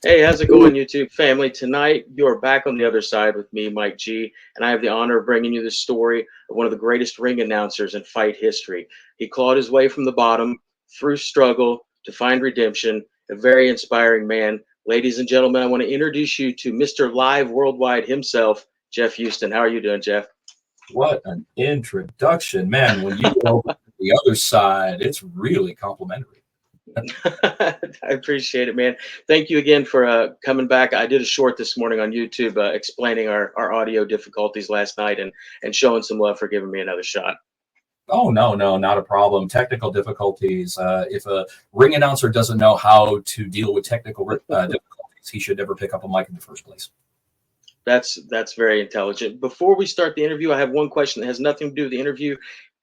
Hey, how's it going, YouTube family? Tonight, you're back on the other side with me, Mike G, and I have the honor of bringing you the story of one of the greatest ring announcers in fight history. He clawed his way from the bottom, through struggle, to find redemption. A very inspiring man. Ladies and gentlemen, I want to introduce you to Mr. Live Worldwide himself, Jeff Houston. How are you doing, Jeff? What an introduction, man. When you go to the other side, it's really complimentary. I appreciate it, man. Thank you again for coming back. I did a short this morning on YouTube explaining our audio difficulties last night and showing some love for giving me another shot. Oh, no, not a problem. Technical difficulties. If a ring announcer doesn't know how to deal with technical difficulties, he should never pick up a mic in the first place. That's very intelligent. Before we start the interview, I have one question that has nothing to do with the interview.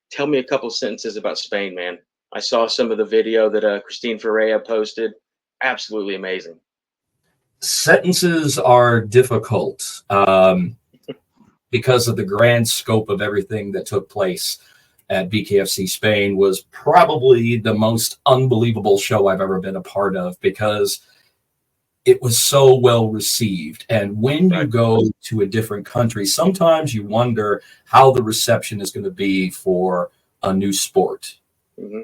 Tell me a couple sentences about Spain, man. I saw some of the video that Christine Ferreira posted. Absolutely amazing. Sentences are difficult because of the grand scope of everything that took place at BKFC Spain. Was probably the most unbelievable show I've ever been a part of because it was so well received. And when you go to a different country, sometimes you wonder how the reception is going to be for a new sport. Mm-hmm.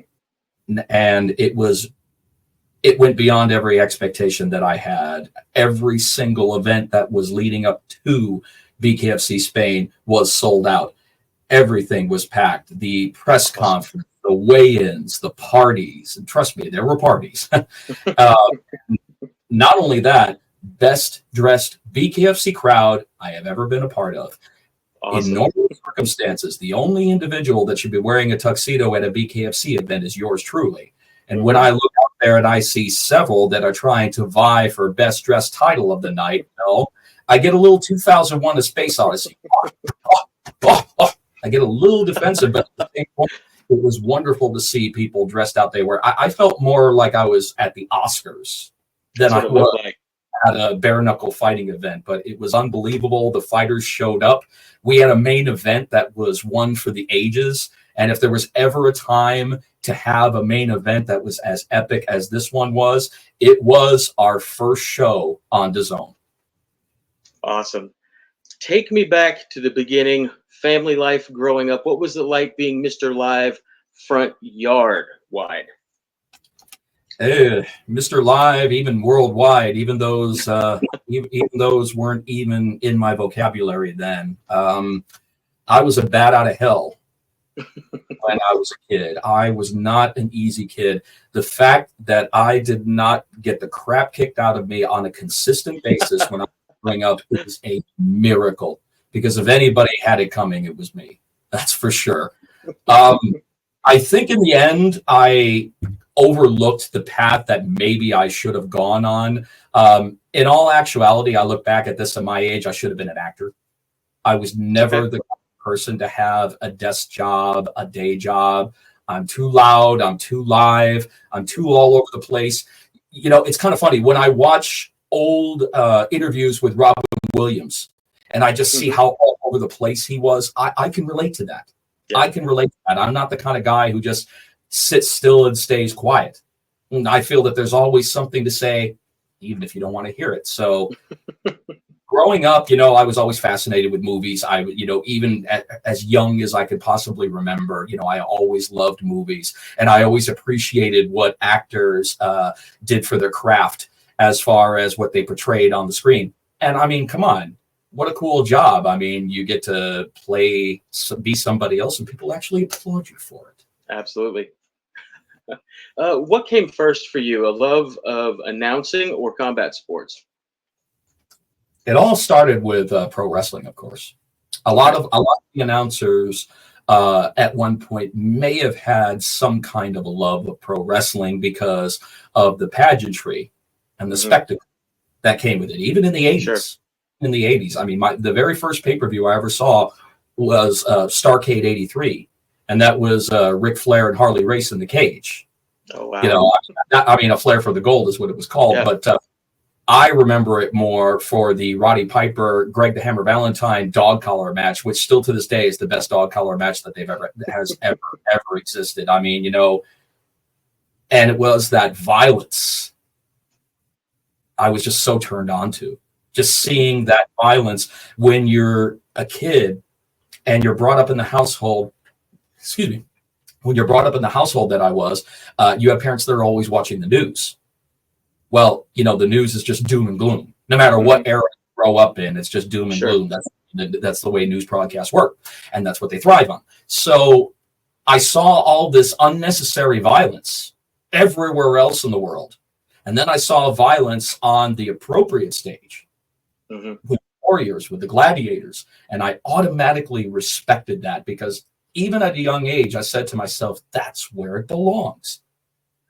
And it went beyond every expectation that I had. Every single event that was leading up to BKFC Spain was sold out. Everything was packed. The press conference, the weigh-ins, the parties, and trust me, there were parties. Not only that, best dressed BKFC crowd I have ever been a part of. Awesome. In normal circumstances, the only individual that should be wearing a tuxedo at a BKFC event is yours truly. And when I look out there and I see several that are trying to vie for best dressed title of the night, I get a little 2001: A Space Odyssey. I get a little defensive, but at the same point, it was wonderful to see people dressed out there. Where I felt more like I was at the Oscars than I was at a bare knuckle fighting event. But it was unbelievable. The fighters showed up. We had a main event that was one for the ages. And if there was ever a time to have a main event that was as epic as this one was, it was our first show on DAZN. Awesome. Take me back to the beginning, family life growing up. What was it like being Mr. Live front yard wide? Mr. Live, even worldwide, even those even those weren't even in my vocabulary then. I was a bat out of hell when I was a kid. I was not an easy kid. The fact that I did not get the crap kicked out of me on a consistent basis when I was growing up is a miracle. Because if anybody had it coming, it was me. That's for sure. I think in the end, I overlooked the path that maybe I should have gone on. In all actuality, I look back at this at my age, I should have been an actor. I was never the person to have a desk job, a day job. I'm too loud. I'm too live. I'm too all over the place. You know, it's kind of funny when I watch old interviews with Robin Williams and I just see how all over the place he was. I can relate to that. Yeah. I can relate to that. I'm not the kind of guy who just sits still and stays quiet. And I feel that there's always something to say, even if you don't want to hear it. So growing up, you know, I was always fascinated with movies. Even as young as I could possibly remember, you know, I always loved movies and I always appreciated what actors did for their craft as far as what they portrayed on the screen. And I mean, come on, what a cool job. I mean, you get to be somebody else and people actually applaud you for it. Absolutely. What came first for you, a love of announcing or combat sports? It all started with pro wrestling, of course. A lot of the announcers at one point may have had some kind of a love of pro wrestling because of the pageantry and the spectacle that came with it, even in the 80s. Sure. In the 80s, I mean, the very first pay-per-view I ever saw was Starrcade '83, and that was Ric Flair and Harley Race in the cage. Oh, wow. You know, a Flair for the Gold is what it was called, but I remember it more for the Roddy Piper, Greg the Hammer Valentine dog collar match, which still to this day is the best dog collar match that has ever existed. I mean, you know, and it was that violence I was just so turned on to. Just seeing that violence when you're a kid and you're brought up in the household, excuse me, when you're brought up in the household that I was, you have parents that are always watching the news. Well, you know, the news is just doom and gloom. No matter what era you grow up in, it's just doom and gloom. That's the way news broadcasts work, and that's what they thrive on. So I saw all this unnecessary violence everywhere else in the world. And then I saw violence on the appropriate stage with warriors, with the gladiators. And I automatically respected that because even at a young age, I said to myself, that's where it belongs.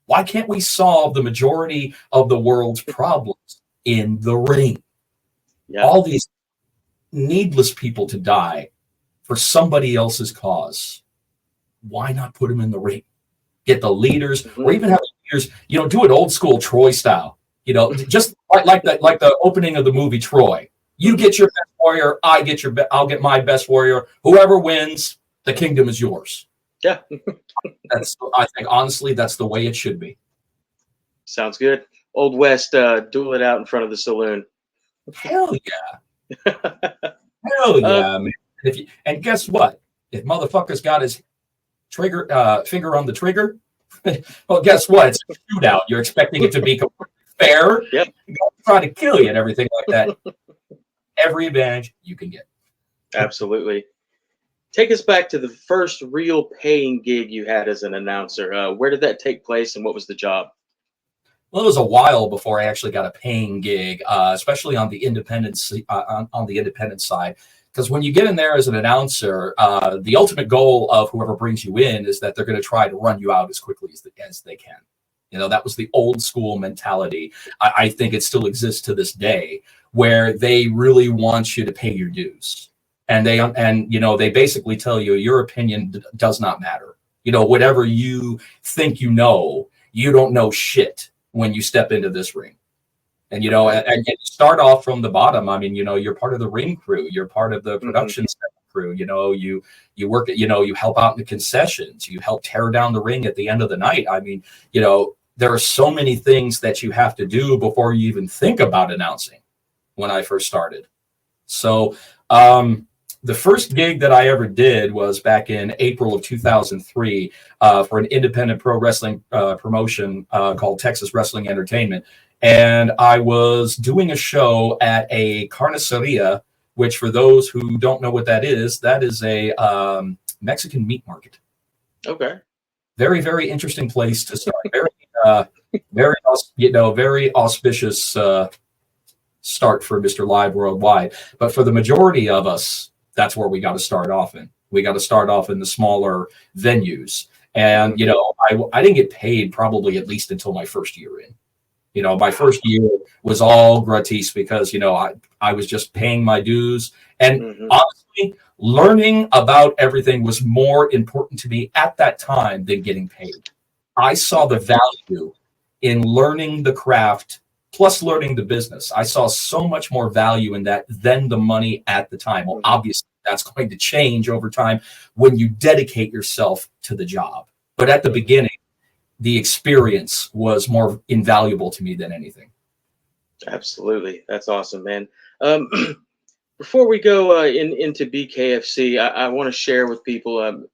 Why can't we solve the majority of the world's problems in the ring? Yeah. All these needless people to die for somebody else's cause. Why not put them in the ring? Get the leaders, or even have leaders, you know, do it old school Troy style. You know, just like the opening of the movie Troy. You get your best warrior, I'll get my best warrior. Whoever wins, the kingdom is yours. Yeah. I think honestly, that's the way it should be. Sounds good. Old West, duel it out in front of the saloon. Hell yeah. Hell yeah, man. And guess what? If motherfucker's got his finger on the trigger, well, guess what? It's a shootout. You're expecting it to be fair. Yep. Trying to kill you and everything like that. Every advantage you can get. Absolutely. Take us back to the first real paying gig you had as an announcer. Where did that take place, and what was the job? Well, it was a while before I actually got a paying gig, especially on the independent side. Because when you get in there as an announcer, the ultimate goal of whoever brings you in is that they're going to try to run you out as quickly as they can. You know, that was the old school mentality. I think it still exists to this day, where they really want you to pay your dues. And they basically tell you your opinion does not matter. You know, whatever you think you don't know shit when you step into this ring. And, you know, and you start off from the bottom. I mean, you know, you're part of the ring crew. You're part of the production crew. You know, you work at, you know, you help out in the concessions. You help tear down the ring at the end of the night. I mean, you know, there are so many things that you have to do before you even think about announcing when I first started. So the first gig that I ever did was back in April of 2003 for an independent pro wrestling promotion called Texas Wrestling Entertainment. And I was doing a show at a carniceria, which for those who don't know what that is a Mexican meat market. Okay. Very, very interesting place to start. Very auspicious start for Mr. Live Worldwide. But for the majority of us, that's where we got to start off in. We got to start off in the smaller venues. And, you know, I didn't get paid probably at least until my first year in. You know, my first year was all gratis because, you know, I was just paying my dues. And honestly, learning about everything was more important to me at that time than getting paid. I saw the value in learning the craft plus learning the business. I saw so much more value in that than the money at the time. Well, obviously, that's going to change over time when you dedicate yourself to the job. But at the beginning, the experience was more invaluable to me than anything. Absolutely. That's awesome, man. Before we go into BKFC, I want to share with people,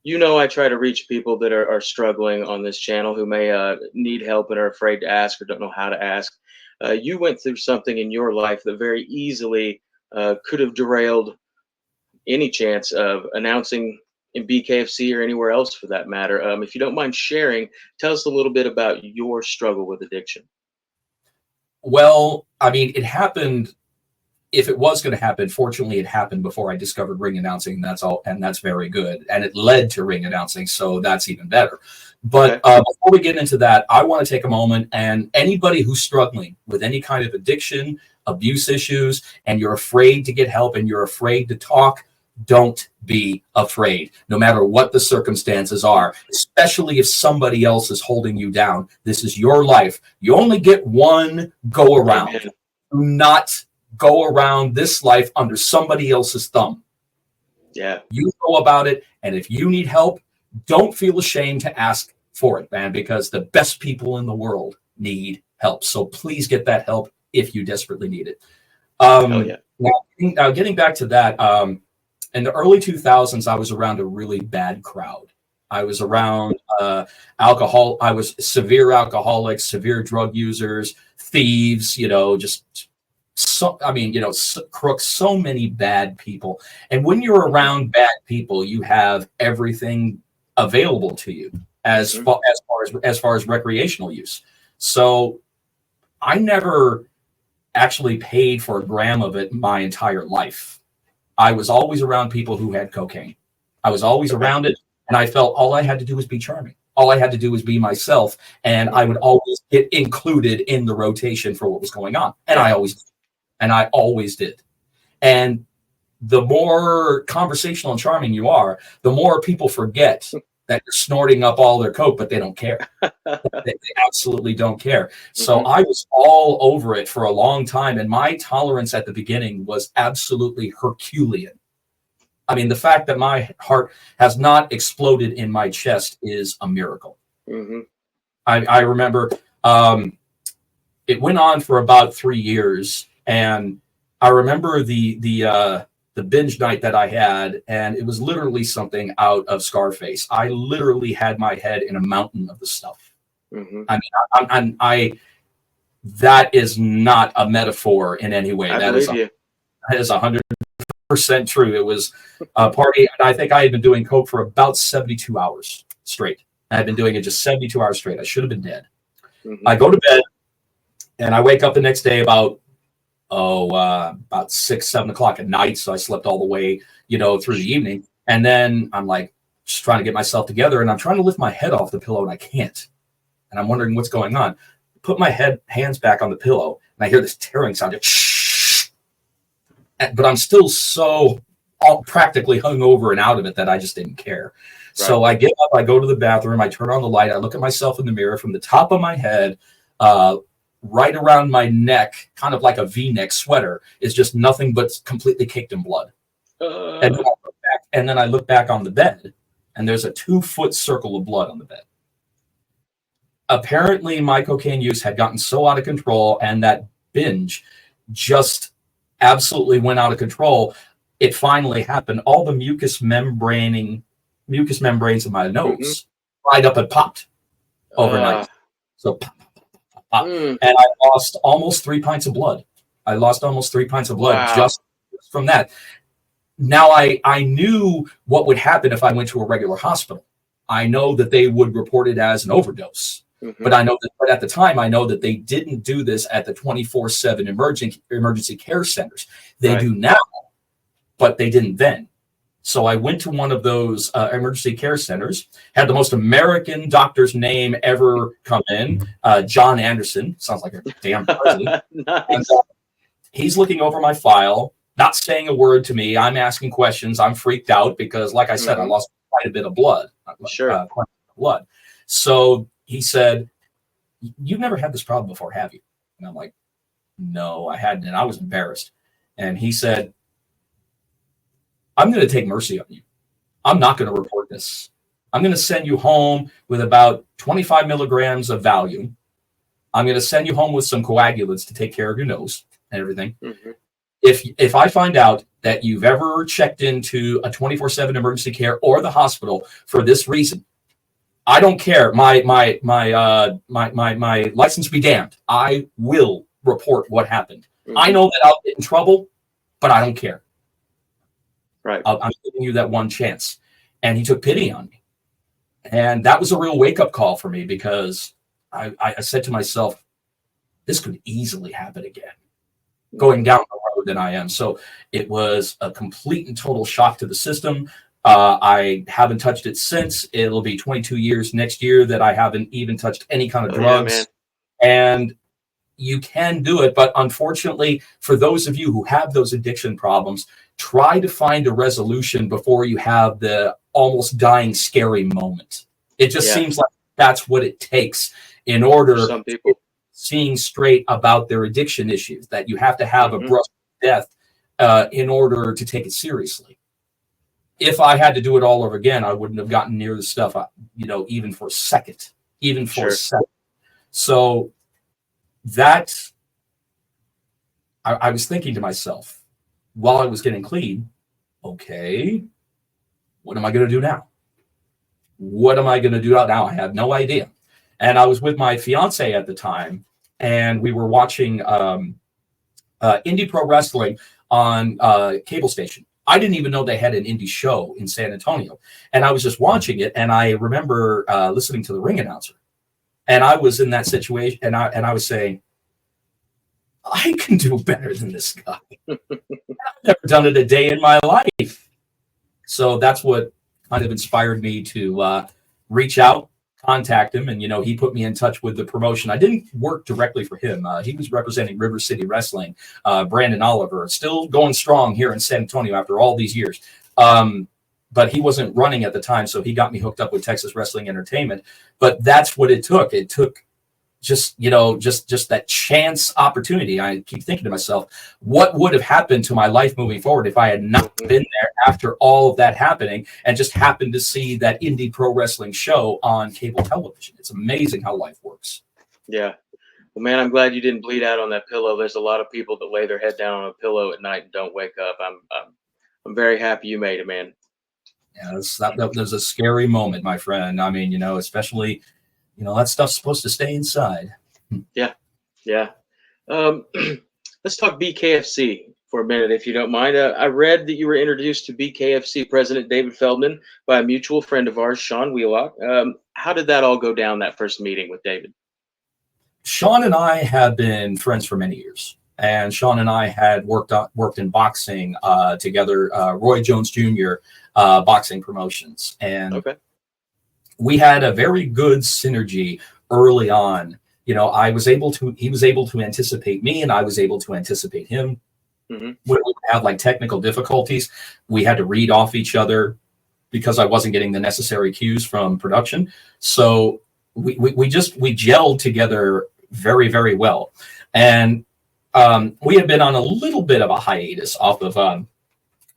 you know, I try to reach people that are struggling on this channel who may need help and are afraid to ask or don't know how to ask. You went through something in your life that very easily could have derailed any chance of announcing in BKFC or anywhere else for that matter. If you don't mind sharing, tell us a little bit about your struggle with addiction. Well, I mean, it happened. If it was going to happen, fortunately, it happened before I discovered ring announcing. That's all, and that's very good. And it led to ring announcing, so that's even better. But before we get into that, I want to take a moment, and anybody who's struggling with any kind of addiction, abuse issues, and you're afraid to get help and you're afraid to talk, don't be afraid, no matter what the circumstances are, especially if somebody else is holding you down. This is your life. You only get one go around. Do not go around this life under somebody else's thumb. Yeah. You go about it. And if you need help, don't feel ashamed to ask for it, man, because the best people in the world need help. So please get that help if you desperately need it. Hell yeah. Now, getting back to that, in the early 2000s, I was around a really bad crowd. I was around alcohol. I was severe alcoholics, severe drug users, thieves, just so, crooks, so many bad people. And when you're around bad people, you have everything available to you as far as recreational use. So I never actually paid for a gram of it my entire life. I was always around people who had cocaine. I was always around it, and I felt all I had to do was be charming. All I had to do was be myself, and I would always get included in the rotation for what was going on. And I always did. And the more conversational and charming you are, the more people forget that you're snorting up all their coke, but they don't care. They absolutely don't care. So I was all over it for a long time, and my tolerance at the beginning was absolutely Herculean. I mean, the fact that my heart has not exploded in my chest is a miracle. I remember it went on for about 3 years, and I remember the binge night that I had, and it was literally something out of Scarface. I literally had my head in a mountain of the stuff. I mean, that is not a metaphor in any way. That is 100% true. It was a party, and I think I had been doing coke for about 72 hours straight. I had been doing it just 72 hours straight. I should have been dead. I go to bed, and I wake up the next day about 6, 7 o'clock at night. So I slept all the way, through the evening. And then I'm like, just trying to get myself together, and I'm trying to lift my head off the pillow, and I can't. And I'm wondering what's going on. Put my hands back on the pillow, and I hear this tearing sound. But I'm still so practically hungover and out of it that I just didn't care. Right. So I get up, I go to the bathroom, I turn on the light, I look at myself in the mirror. From the top of my head, right around my neck, kind of like a V-neck sweater, is just nothing but completely caked in blood. And then I look back on the bed, and there's a 2-foot circle of blood on the bed. Apparently, my cocaine use had gotten so out of control, and that binge just absolutely went out of control. It finally happened. All the mucous membranes in my nose dried up and popped overnight. So pop, and I lost almost 3 pints of blood. Just from that. Now I knew what would happen if I went to a regular hospital. I know that they would report it as an overdose. But at the time, I know that they didn't do this at the 24/7 emergency care centers. They do now, but they didn't then. So I went to one of those emergency care centers, had the most American doctor's name ever come in, John Anderson. Sounds like a damn president. Nice. And, he's looking over my file, not saying a word to me. I'm asking questions. I'm freaked out because, like I said, I lost quite a bit of blood. Blood. So he said, "You've never had this problem before, have you?" And I'm like, "No, I hadn't." And I was embarrassed. And he said, "I'm going to take mercy on you. I'm not going to report this. I'm going to send you home with about 25 milligrams of Valium. I'm going to send you home with some coagulants to take care of your nose and everything. If I find out that you've ever checked into a 24/7 emergency care or the hospital for this reason, I don't care. My license be damned. I will report what happened. I know that I'll get in trouble, but I don't care. Right. I'm giving you that one chance." And he took pity on me. And that was a real wake-up call for me, because I said to myself, this could easily happen again, going down the road that I am. So it was a complete and total shock to the system. I haven't touched it since. It'll be 22 years next year that I haven't even touched any kind of drugs. And you can do it. But unfortunately, for those of you who have those addiction problems, try to find a resolution before you have the almost dying, scary moment. It just seems like that's what it takes in order for some people seeing straight about their addiction issues, that you have to have a brush death in order to take it seriously. If I had to do it all over again, I wouldn't have gotten near the stuff, even for a second, a second. So that I was thinking to myself while I was getting clean, okay, what am I going to do now? What am I going to do now? I have no idea. And I was with my fiance at the time, and we were watching indie pro wrestling on cable station. I didn't even know they had an indie show in San Antonio. And I was just watching it, and I remember listening to the ring announcer. And I was in that situation, and I was saying, I can do better than this guy. I've never done it a day in my life. So that's what kind of inspired me to reach out, contact him, and he put me in touch with the promotion. I didn't work directly for him. He was representing River City Wrestling, Brandon Oliver, still going strong here in San Antonio after all these years. But he wasn't running at the time, so he got me hooked up with Texas Wrestling Entertainment. But that's what it took. It took just that chance opportunity. I keep thinking to myself, what would have happened to my life moving forward if I had not been there after all of that happening and just happened to see that indie pro wrestling show on cable television? It's amazing how life works. Yeah. Well, man, I'm glad you didn't bleed out on that pillow. There's a lot of people that lay their head down on a pillow at night and don't wake up. I'm very happy you made it, man. Yeah, that was a scary moment, my friend. I mean, especially, that stuff's supposed to stay inside. Yeah. Let's talk BKFC for a minute, if you don't mind. I read that you were introduced to BKFC President David Feldman by a mutual friend of ours, Sean Wheelock. How did that all go down, that first meeting with David? Sean and I have been friends for many years. And Sean and I had worked in boxing together, Roy Jones Jr. Boxing promotions. And okay. We had a very good synergy early on. He was able to anticipate me, and I was able to anticipate him. Mm-hmm. When we had like technical difficulties, we had to read off each other because I wasn't getting the necessary cues from production. So we gelled together very, very well. And we had been on a little bit of a hiatus off of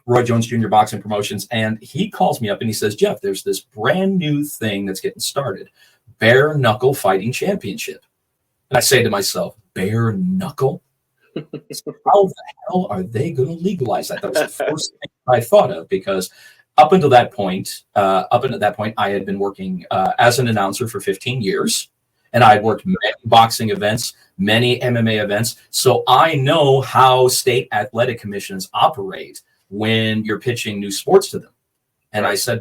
Roy Jones Jr. Boxing Promotions, and he calls me up and he says, Jeff, there's this brand new thing that's getting started, Bare Knuckle Fighting Championship. And I say to myself, bare knuckle? How the hell are they going to legalize that? That was the first thing I thought of, because up until that point, I had been working as an announcer for 15 years, and I had worked many boxing events, many MMA events, so I know how state athletic commissions operate when you're pitching new sports to them. And I said,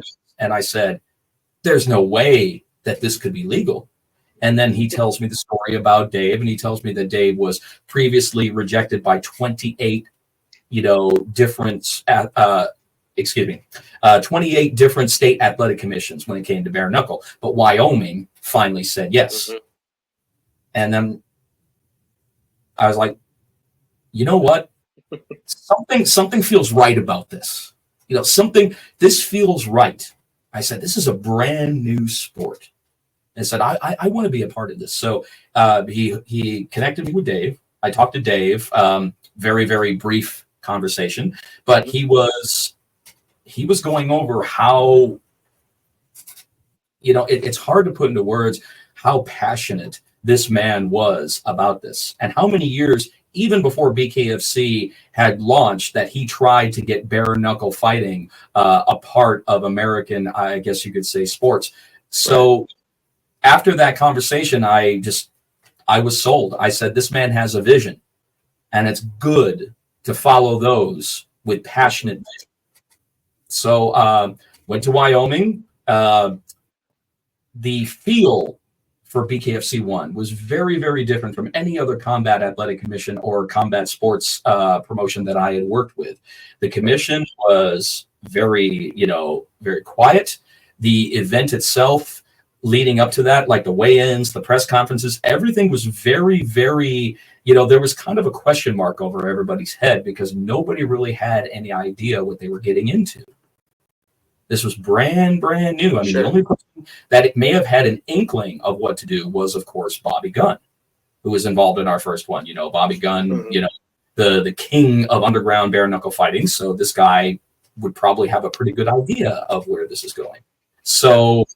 there's no way that this could be legal. And then he tells me the story about Dave, and he tells me that Dave was previously rejected by 28, 28 different state athletic commissions when it came to bare knuckle. But Wyoming finally said yes. Mm-hmm. And then I was like, you know what? Something feels right about this. This feels right. I said, this is a brand new sport. I said, I want to be a part of this. So he connected me with Dave. I talked to Dave, very, very brief conversation, but he was going over how, it's hard to put into words how passionate this man was about this, and how many years, even before BKFC had launched, that he tried to get bare knuckle fighting a part of American, I guess you could say, sports. So after that conversation, I was sold. I said, this man has a vision, and it's good to follow those with passionate vision. So went to Wyoming. The feel for BKFC 1 was very, very different from any other combat athletic commission or combat sports promotion that I had worked with. The commission was very, very quiet. The event itself leading up to that, like the weigh-ins, the press conferences, everything was very, very, there was kind of a question mark over everybody's head because nobody really had any idea what they were getting into. This was brand new. I mean, The only person that it may have had an inkling of what to do was, of course, Bobby Gunn, who was involved in our first one. Bobby Gunn, mm-hmm. The king of underground bare knuckle fighting. So this guy would probably have a pretty good idea of where this is going. So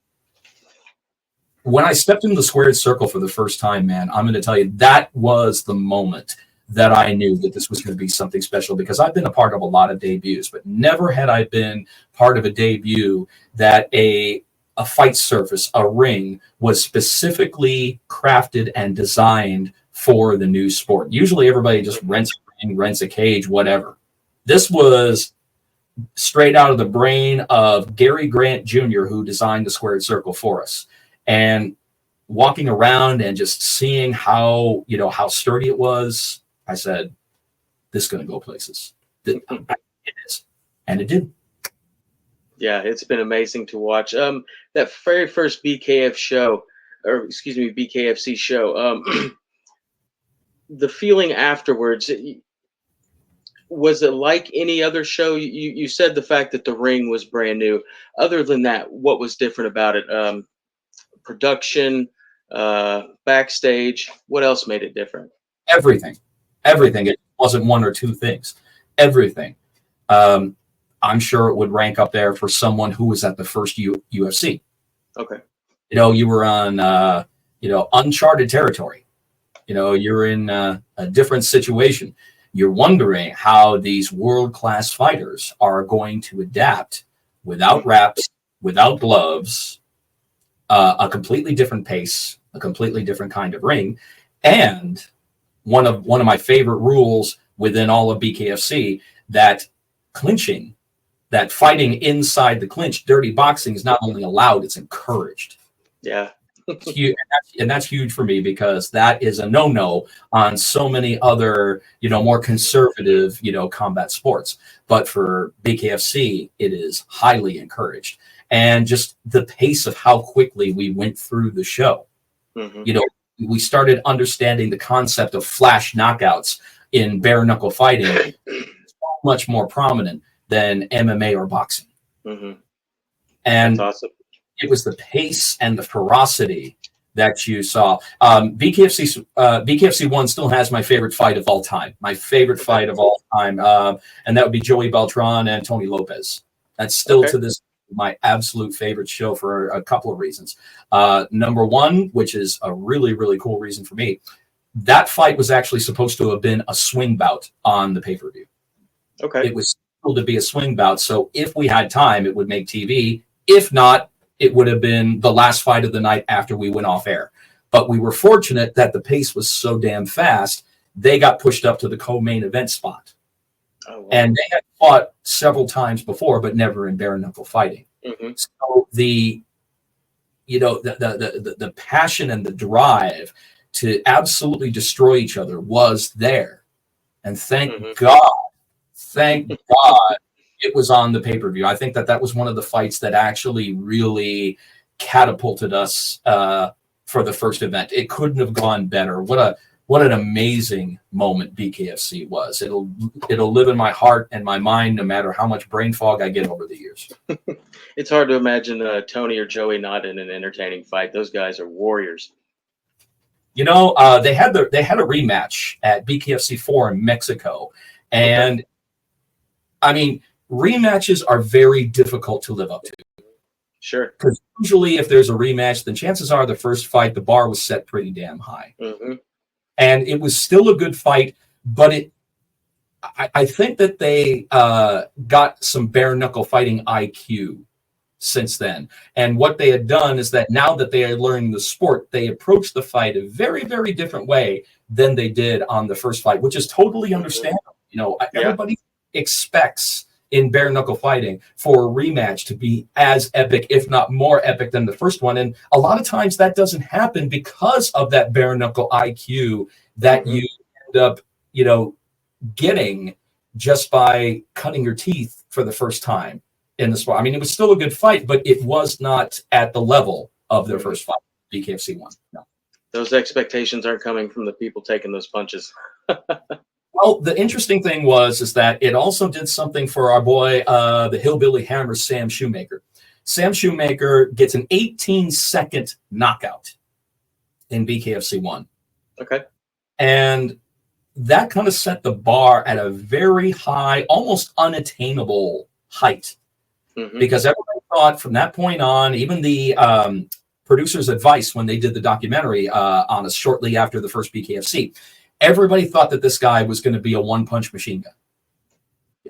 when I stepped into the squared circle for the first time, man, I'm going to tell you, that was the moment that I knew that this was going to be something special, because I've been a part of a lot of debuts, but never had I been part of a debut that a fight surface, a ring, was specifically crafted and designed for the new sport. Usually everybody just rents a ring, rents a cage, whatever. This was straight out of the brain of Gary Grant Jr., who designed the squared circle for us. And walking around and just seeing how, how sturdy it was, I said, this is going to go places. It is. And it did. Yeah, it's been amazing to watch. That very first BKFC show, the feeling afterwards, was it like any other show? You said the fact that the ring was brand new. Other than that, what was different about it? Production, backstage, what else made it different? Everything. It wasn't one or two things. Everything. I'm sure it would rank up there for someone who was at the first UFC. Okay. You were on, uncharted territory. You're in a different situation. You're wondering how these world-class fighters are going to adapt without wraps, without gloves, a completely different pace, a completely different kind of ring. And one of my favorite rules within all of BKFC, that clinching, that fighting inside the clinch, dirty boxing, is not only allowed, it's encouraged. Yeah. And that's huge for me, because that is a no-no on so many other, more conservative, combat sports. But for BKFC, it is highly encouraged. And just the pace of how quickly we went through the show. Mm-hmm. We started understanding the concept of flash knockouts in bare knuckle fighting, much more prominent than MMA or boxing. Mm-hmm. And that's awesome. It was the pace and the ferocity that you saw. BKFC 1 still has my favorite fight of all time. My favorite fight of all time. And that would be Joey Beltran and Tony Lopez. That's still to this my absolute favorite show for a couple of reasons. Number one, which is a really, really cool reason for me, that fight was actually supposed to have been a swing bout on the pay-per-view. Okay. It was supposed to be a swing bout. So if we had time, it would make TV. If not, it would have been the last fight of the night after we went off air. But we were fortunate that the pace was so damn fast, they got pushed up to the co-main event spot. Oh, wow. And they had fought several times before, but never in bare knuckle fighting. Mm-hmm. So the passion and the drive to absolutely destroy each other was there. And thank God it was on the pay-per-view. I think that was one of the fights that actually really catapulted us for the first event. It couldn't have gone better. What an amazing moment BKFC was. It'll live in my heart and my mind no matter how much brain fog I get over the years. It's hard to imagine Tony or Joey not in an entertaining fight. Those guys are warriors. They had a rematch at BKFC 4 in Mexico. And I mean, rematches are very difficult to live up to. Sure. Because usually if there's a rematch, then chances are the first fight, the bar was set pretty damn high. Mm-hmm. And it was still a good fight, but I think that they got some bare knuckle fighting IQ since then. And what they had done is that now that they had learned the sport, they approached the fight a very, very different way than they did on the first fight, which is totally understandable. Everybody expects in bare knuckle fighting for a rematch to be as epic, if not more epic than the first one. And a lot of times that doesn't happen because of that bare knuckle IQ that you end up, getting just by cutting your teeth for the first time in the sport. I mean, it was still a good fight, but it was not at the level of their first fight, BKFC 1. No. Those expectations aren't coming from the people taking those punches. Well, the interesting thing is that it also did something for our boy, the Hillbilly Hammer, Sam Shoemaker. Sam Shoemaker gets an 18-second knockout in BKFC 1. Okay. And that kind of set the bar at a very high, almost unattainable height. Mm-hmm. Because everybody thought from that point on, even the producer's advice when they did the documentary on us shortly after the first BKFC. Everybody thought that this guy was going to be a one-punch machine gun.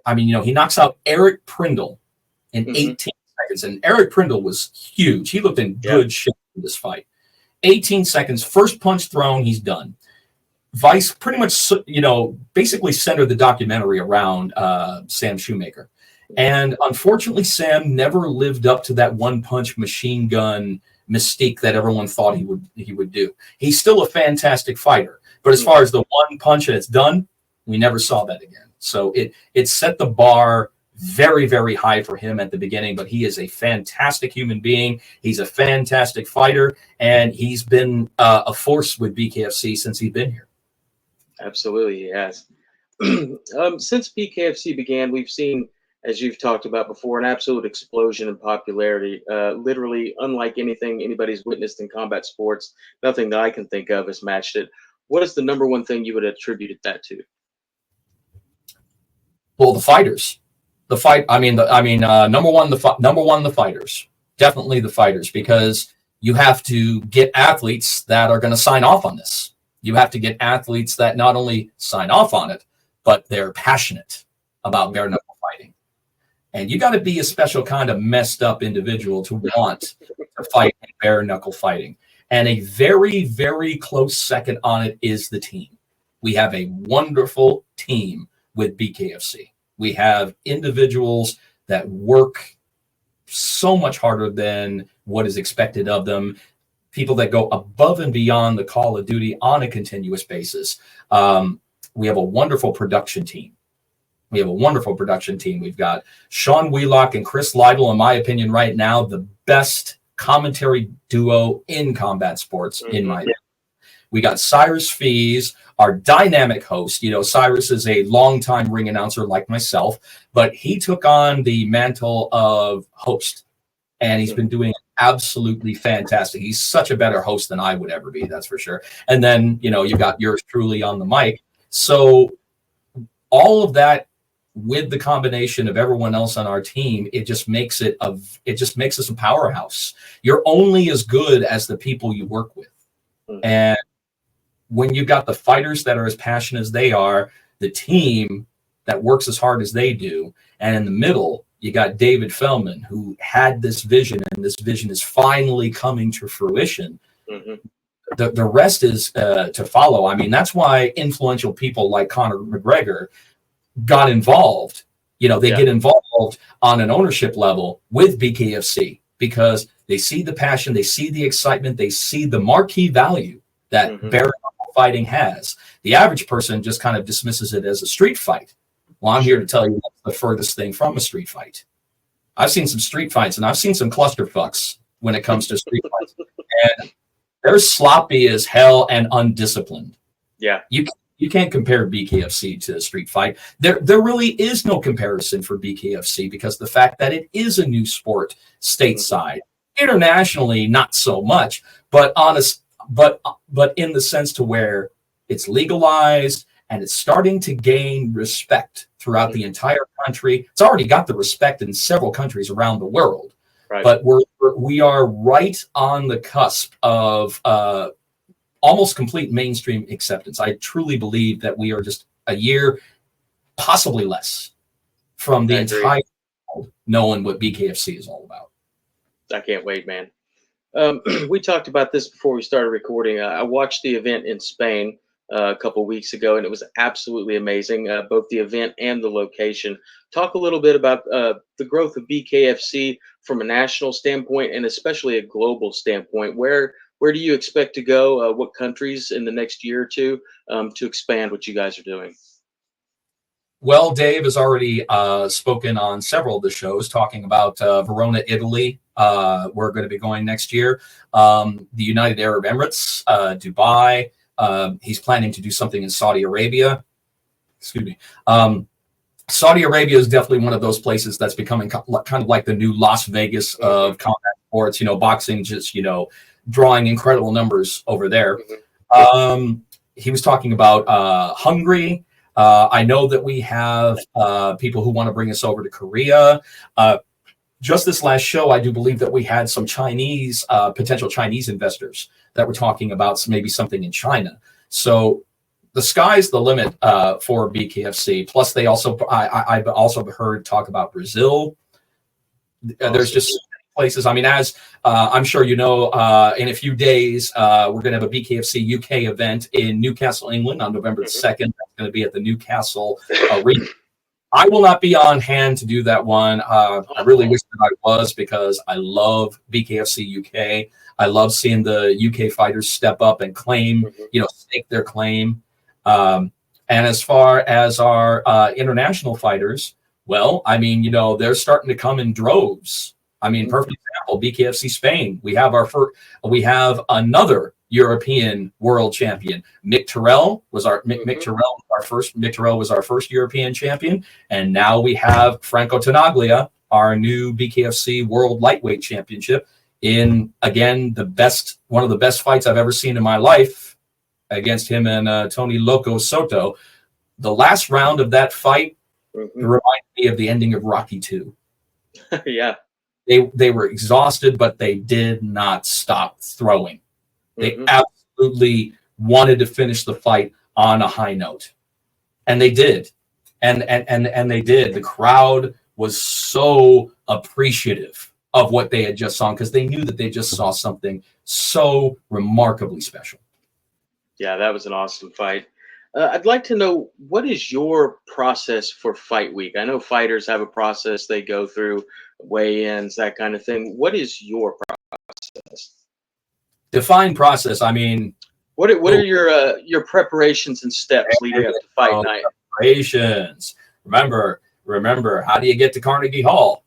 I mean, he knocks out Eric Prindle in 18 seconds, and Eric Prindle was huge. He looked in good shape in this fight. 18 seconds, first punch thrown, he's done. Vice pretty much, basically centered the documentary around Sam Shoemaker. And unfortunately, Sam never lived up to that one-punch machine gun mystique that everyone thought he would do. He's still a fantastic fighter, but as far as the one punch and it's done, we never saw that again. So it set the bar very, very high for him at the beginning, but he is a fantastic human being. He's a fantastic fighter, and he's been a force with BKFC since he's been here. Absolutely, he has. Since BKFC began, we've seen, as you've talked about before, an absolute explosion in popularity. Literally, unlike anything anybody's witnessed in combat sports, nothing that I can think of has matched it. What is the number one thing you would attribute that to? Well, the fighters. Number one, the fighters. Definitely the fighters, because you have to get athletes that are going to sign off on this. You have to get athletes that not only sign off on it, but they're passionate about bare knuckle fighting. And you got to be a special kind of messed up individual to want to fight in bare knuckle fighting. And a very, very close second on it is the team. We have a wonderful team with BKFC. We have individuals that work so much harder than what is expected of them. People that go above and beyond the call of duty on a continuous basis. We have a wonderful production team. We've got Sean Wheelock and Chris Lytle, in my opinion, right now, the best commentary duo in combat sports, in my opinion. We got Cyrus Fees, our dynamic host. Cyrus is a longtime ring announcer like myself, but he took on the mantle of host, and he's been doing absolutely fantastic. He's such a better host than I would ever be, that's for sure. And then, you've got yours truly on the mic. So all of that, with the combination of everyone else on our team, it just makes us a powerhouse. You're only as good as the people you work with. And when you've got the fighters that are as passionate as they are, the team that works as hard as they do, and in the middle, you got David Feldman, who had this vision, and this vision is finally coming to fruition. The rest is to follow. I mean, that's why influential people like Conor McGregor got involved. They get involved on an ownership level with BKFC because they see the passion, they see the excitement, they see the marquee value that bare knuckle fighting has. The average person just kind of dismisses it as a street fight. Well, I'm here to tell you that's the furthest thing from a street fight. I've seen some street fights, and I've seen some clusterfucks when it comes to street fights. And they're sloppy as hell and undisciplined. Yeah. You can't compare BKFC to a street fight. There really is no comparison for BKFC because the fact that it is a new sport stateside. Internationally, not so much, but in the sense to where it's legalized and it's starting to gain respect throughout the entire country. It's already got the respect in several countries around the world. Right. But we are right on the cusp of almost complete mainstream acceptance. I truly believe that we are just a year, possibly less, from the entire world knowing what BKFC is all about. I can't wait, man. We talked about this before we started recording. I watched the event in Spain a couple weeks ago, and it was absolutely amazing, both the event and the location. Talk a little bit about the growth of BKFC from a national standpoint and especially a global standpoint. Where do you expect to go? What countries in the next year or two to expand what you guys are doing? Well, Dave has already spoken on several of the shows talking about Verona, Italy. We're going to be going next year. The United Arab Emirates, Dubai. He's planning to do something in Saudi Arabia. Excuse me. Saudi Arabia is definitely one of those places that's becoming kind of like the new Las Vegas of combat sports. Boxing just, drawing incredible numbers over there. He was talking about Hungary. I know that we have people who want to bring us over to Korea. just this last show, I do believe that we had some Chinese, potential Chinese investors that were talking about maybe something in China. So the sky's the limit for BKFC. Plus, they also, I've also heard talk about Brazil. Awesome. There's just places. I mean, as I'm sure you know, in a few days, we're going to have a BKFC UK event in Newcastle, England on November the 2nd. That's going to be at the Newcastle Arena. I will not be on hand to do that one. I really wish that I was, because I love BKFC UK. I love seeing the UK fighters step up and claim, stake their claim. And as far as our international fighters, well, I mean, they're starting to come in droves. I mean, perfect example, BKFC Spain. We have another European world champion. Mick Terrell was our first European champion, and now we have Franco Tenaglia, our new BKFC World Lightweight Championship, in again one of the best fights I've ever seen in my life against him and Tony Loco Soto. The last round of that fight reminded me of the ending of Rocky II. Yeah. They were exhausted, but they did not stop throwing. They absolutely wanted to finish the fight on a high note, and they did, and they did. The crowd was so appreciative of what they had just saw, because they knew that they just saw something so remarkably special. Yeah, that was an awesome fight. I'd like to know, what is your process for fight week? I know fighters have a process they go through, weigh-ins, that kind of thing. What is your process? Define process. I mean, what are your preparations and steps leading up to fight night? Preparations. Remember, how do you get to Carnegie Hall?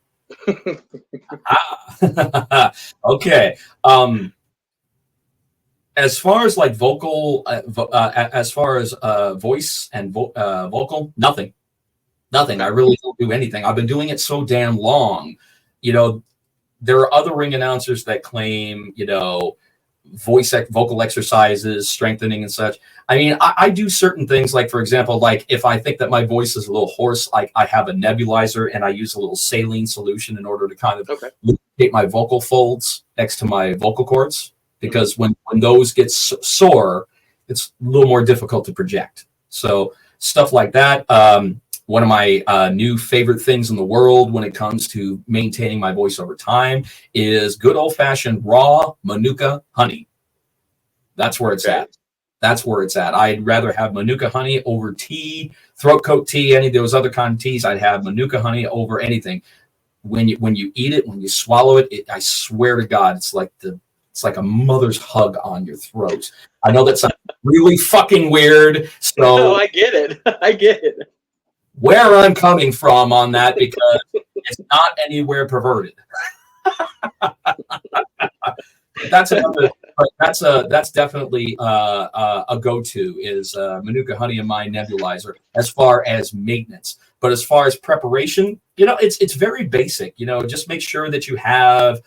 Okay. As far as like vocal, as far as voice and vocal, nothing. I really don't do anything. I've been doing it so damn long. There are other ring announcers that claim, vocal exercises, strengthening and such. I mean, I do certain things, like, for example, like if I think that my voice is a little hoarse, I have a nebulizer and I use a little saline solution in order to kind of lubricate my vocal folds next to my vocal cords, because when those get sore, it's a little more difficult to project. So stuff like that. One of my new favorite things in the world when it comes to maintaining my voice over time is good old-fashioned raw Manuka honey. That's where it's at. That's where it's at. I'd rather have Manuka honey over tea, throat coat tea, any of those other kind of teas. I'd have Manuka honey over anything. When you eat it, when you swallow it, I swear to God, it's like a mother's hug on your throat. I know that sounds really fucking weird. So no, I get it. I get it. Where I'm coming from on that, because it's not anywhere perverted. That's definitely a go-to is Manuka honey in my nebulizer as far as maintenance. But as far as preparation, it's very basic. Just make sure that you have,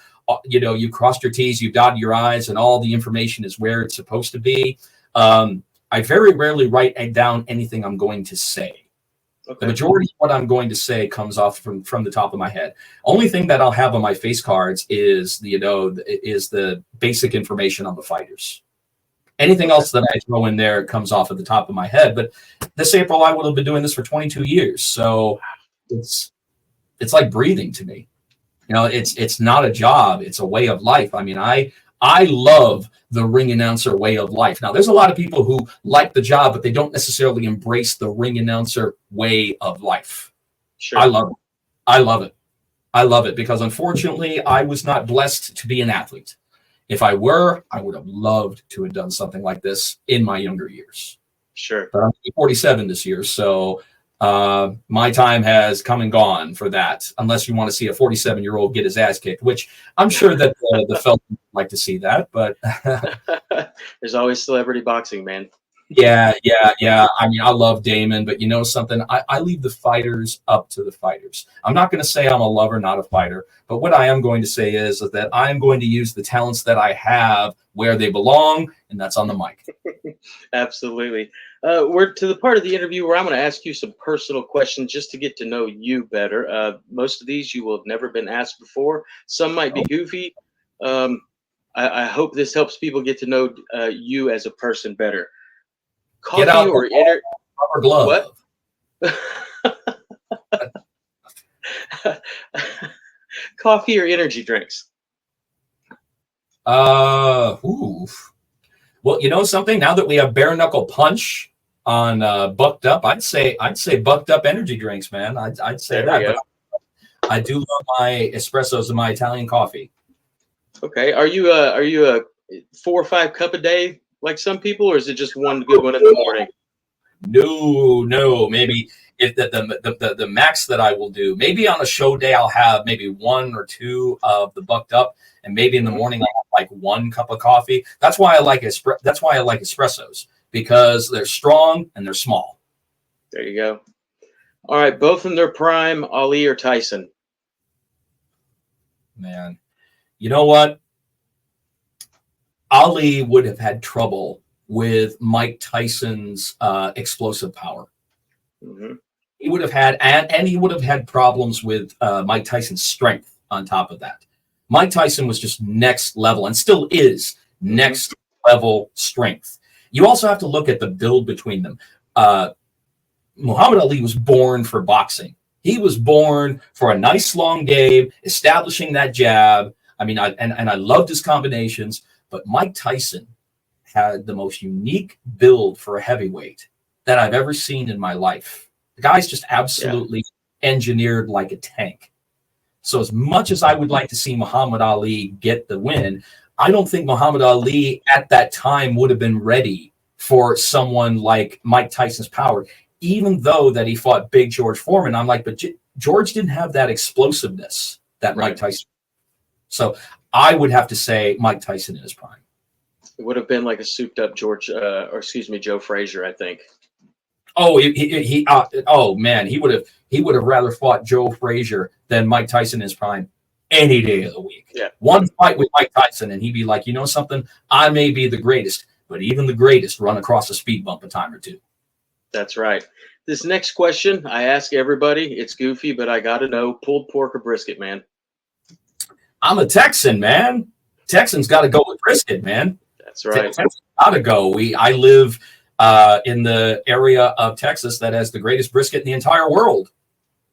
you crossed your T's, you dotted your I's, and all the information is where it's supposed to be. I very rarely write down anything I'm going to say. Okay. The majority of what I'm going to say comes off from the top of my head. Only thing that I'll have on my face cards is the basic information on the fighters. Anything else that I throw in there comes off at the top of my head. But this April, I would have been doing this for 22 years. So it's like breathing to me. It's not a job. It's a way of life. I mean, I love the ring announcer way of life. Now, there's a lot of people who like the job, but they don't necessarily embrace the ring announcer way of life. Sure. I love it. I love it because, unfortunately, I was not blessed to be an athlete. If I were, I would have loved to have done something like this in my younger years. Sure. But I'm 47 this year, so my time has come and gone for that, unless you want to see a 47-year-old get his ass kicked, which I'm sure that the fellas would like to see that, but there's always celebrity boxing, man. Yeah. I mean, I love Damon, but you know something? I leave the fighters up to the fighters. I'm not going to say I'm a lover, not a fighter, but what I am going to say is that I am going to use the talents that I have where they belong, and that's on the mic. Absolutely. We're to the part of the interview where I'm going to ask you some personal questions just to get to know you better. Most of these you will have never been asked before. Some might be goofy. Um, I hope this helps people get to know you as a person better. Get Coffee out the or inner rubber what? glove. Coffee or energy drinks? Oof. Well, you know something? Now that we have bare knuckle punch on bucked up, I'd say bucked up energy drinks, man. I'd say There we that, but go. I do love my espressos and my Italian coffee. Okay. Are you a 4 or 5 cup a day like some people, or is it just one good one in the morning? No, maybe if the max that I will do, maybe on a show day I'll have maybe one or two of the bucked up, and maybe in the Mhm. morning I'll have like 1 cup of coffee. That's why I like espressos, because they're strong and they're small. There you go. All right, both in their prime, Ali or Tyson. Man, you know what? Ali would have had trouble with Mike Tyson's explosive power. Hmm. He would have had, and he would have had problems with Mike Tyson's strength on top of that. Mike Tyson was just next level and still is Hmm. next level strength. You also have to look at the build between them. Muhammad Ali was born for boxing. He was born for a nice long game, establishing that jab. I mean, I loved his combinations, but Mike Tyson had the most unique build for a heavyweight that I've ever seen in my life. The guy's just Yeah, absolutely engineered like a tank. So as much as I would like to see Muhammad Ali get the win, I don't think Muhammad Ali at that time would have been ready for someone like Mike Tyson's power, even though that he fought Big George Foreman. I'm like, but George didn't have that explosiveness that Mike right. Tyson. So I would have to say Mike Tyson in his prime. It would have been like a souped up or excuse me, Joe Frazier, I think. Oh, oh man, he would have rather fought Joe Frazier than Mike Tyson in his prime any day of the week. Yeah, One fight with Mike Tyson, and he'd be like, you know something, I may be the greatest, but even the greatest run across a speed bump a time or two. that's right. This next question, I ask everybody. It's goofy, but I got to know: pulled pork or brisket, man? I'm a Texan, man. Texans got to go with brisket, man. That's right. Texans got to go. I live in the area of Texas that has the greatest brisket in the entire world.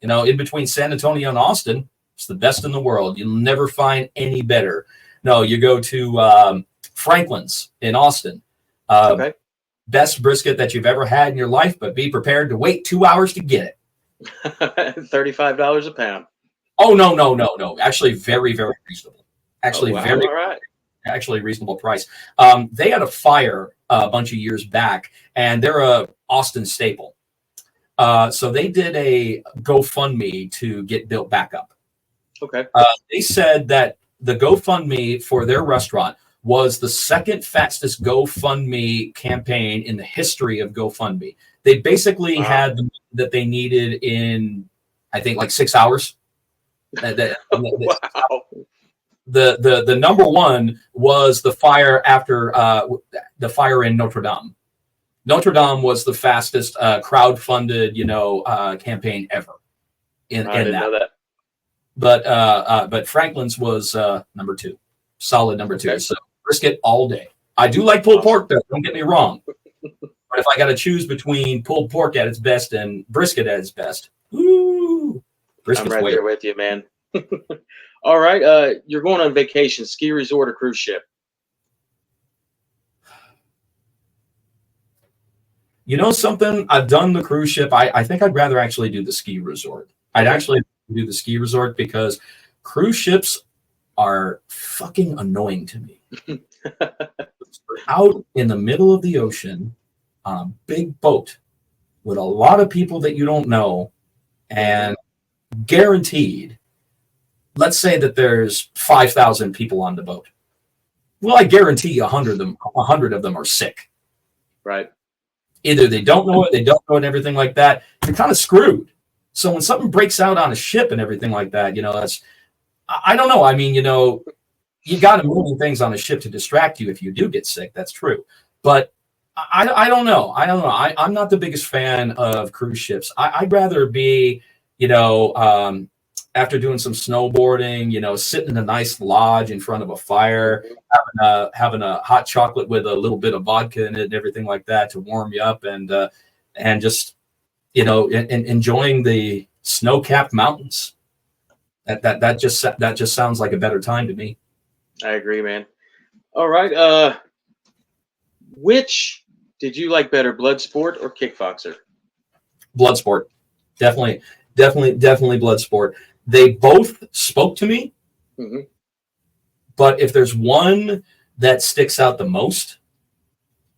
You know, in between San Antonio and Austin, it's the best in the world. You'll never find any better. No, you go to Franklin's in Austin. Uh, Okay. Best brisket that you've ever had in your life, but be prepared to wait 2 hours to get it. $35 a pound. Oh no. Actually, very reasonable. Oh Actually, wow! very All right. actually reasonable price. They had a fire a bunch of years back, and they're a Austin staple. So they did a GoFundMe to get built back up. Okay. They said that the GoFundMe for their restaurant was the second fastest GoFundMe campaign in the history of GoFundMe. They basically Wow. had the money that they needed in, I think, like 6 hours. The, Wow. the number one was the fire after the fire in Notre Dame. Notre Dame was the fastest crowd-funded, campaign ever I in didn't that. know that. But Franklin's was number two, solid number two. Okay. So brisket all day. I do like pulled Awesome. pork, though. Don't get me wrong. But if I got to choose between pulled pork at its best and brisket at its best, ooh, I'm brisket's right way. there with you, man. All right. You're going on vacation, ski resort or cruise ship? You know something? I've done the cruise ship. I think I'd rather actually do the ski resort. I'd Okay. actually do the ski resort because cruise ships are fucking annoying to me. We're out in the middle of the ocean on a big boat with a lot of people that you don't know, and guaranteed, let's say that there's 5,000 people on the boat. Well, I guarantee 100 of them are sick. Right. Either they don't know it, they don't know it, and everything like that. You're kind of screwed. So when something breaks out on a ship and everything like that, that's, I don't know. I mean, you got a million things on a ship to distract you if you do get sick. That's true. But I don't know. I'm not the biggest fan of cruise ships. I'd rather be, after doing some snowboarding, sitting in a nice lodge in front of a fire, having a hot chocolate with a little bit of vodka in it and everything like that to warm you up, and just, enjoying the snow-capped mountains. That just sounds like a better time to me. I agree, man. All right. Which did you like better, blood sport or kickboxer? Blood sport. Definitely blood sport. They both spoke to me. Mm-hmm. But if there's one that sticks out the most,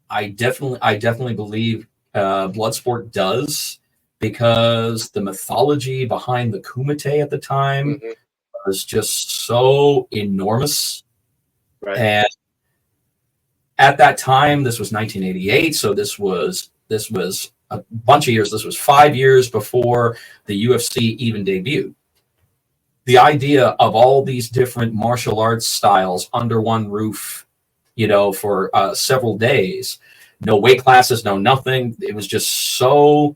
I definitely believe blood sport does, because the mythology behind the Kumite at the time was just so enormous. Right. And at that time, this was 1988, so this was a bunch of years. This was 5 years before the UFC even debuted. The idea of all these different martial arts styles under one roof, for several days, no weight classes, no nothing. It was just so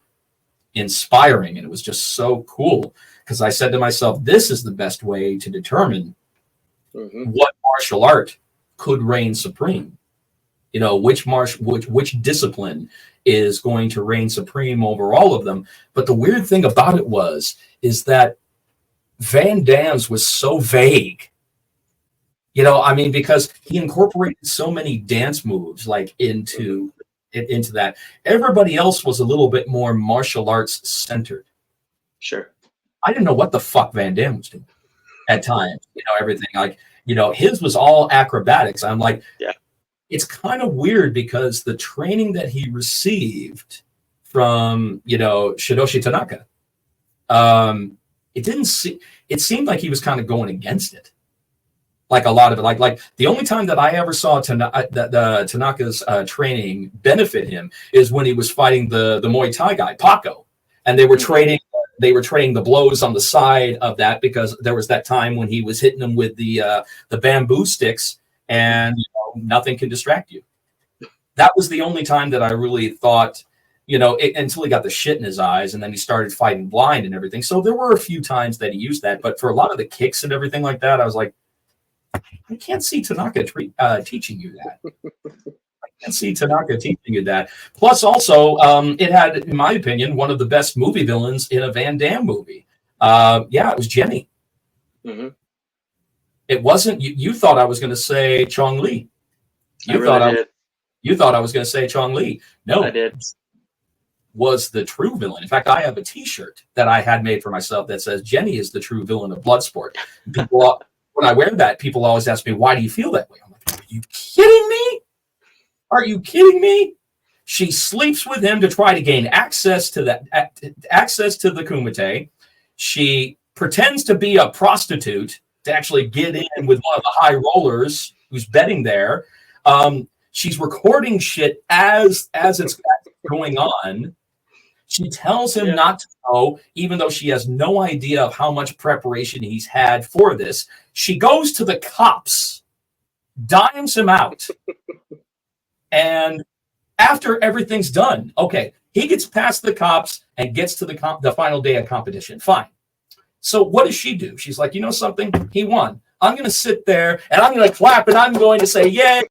inspiring, and it was just so cool, because I said to myself, this is the best way to determine what martial art could reign supreme. Which discipline is going to reign supreme over all of them. But the weird thing about it is that Van Damme's was so vague. Because he incorporated so many dance moves into that. Everybody else was a little bit more martial arts centered. Sure. I didn't know what the fuck Van Damme was doing at times. Everything his was all acrobatics. I'm like, yeah. It's kind of weird, because the training that he received from, Shidoshi Tanaka, it seemed like he was kind of going against it. Like a lot of it, like the only time that I ever saw Tanaka's training benefit him is when he was fighting the Muay Thai guy, Paco, and they were trading the blows on the side of that, because there was that time when he was hitting them with the bamboo sticks, and nothing can distract you. That was the only time that I really thought, until he got the shit in his eyes, and then he started fighting blind and everything. So there were a few times that he used that, but for a lot of the kicks and everything like that, I was like, I can't see Tanaka teaching you that. I can't see Tanaka teaching you that. Plus, also, it had, in my opinion, one of the best movie villains in a Van Damme movie. It was Jenny. Mm-hmm. It wasn't. You thought I was going to say Chong Li. You thought I was going to say Chong Li. No, I did. Was the true villain. In fact, I have a T-shirt that I had made for myself that says Jenny is the true villain of Bloodsport. People. When I wear that, people always ask me, why do you feel that way? I'm like, are you kidding me? Are you kidding me? She sleeps with him to try to gain access to the Kumite. She pretends to be a prostitute to actually get in with one of the high rollers who's betting there. She's recording shit as it's going on. She tells him not to go, even though she has no idea of how much preparation he's had for this. She goes to the cops, dimes him out. And after everything's done, okay, he gets past the cops and gets to the final day of competition. Fine. So what does she do? She's like, you know something? He won. I'm going to sit there and I'm going to clap and I'm going to say, yay.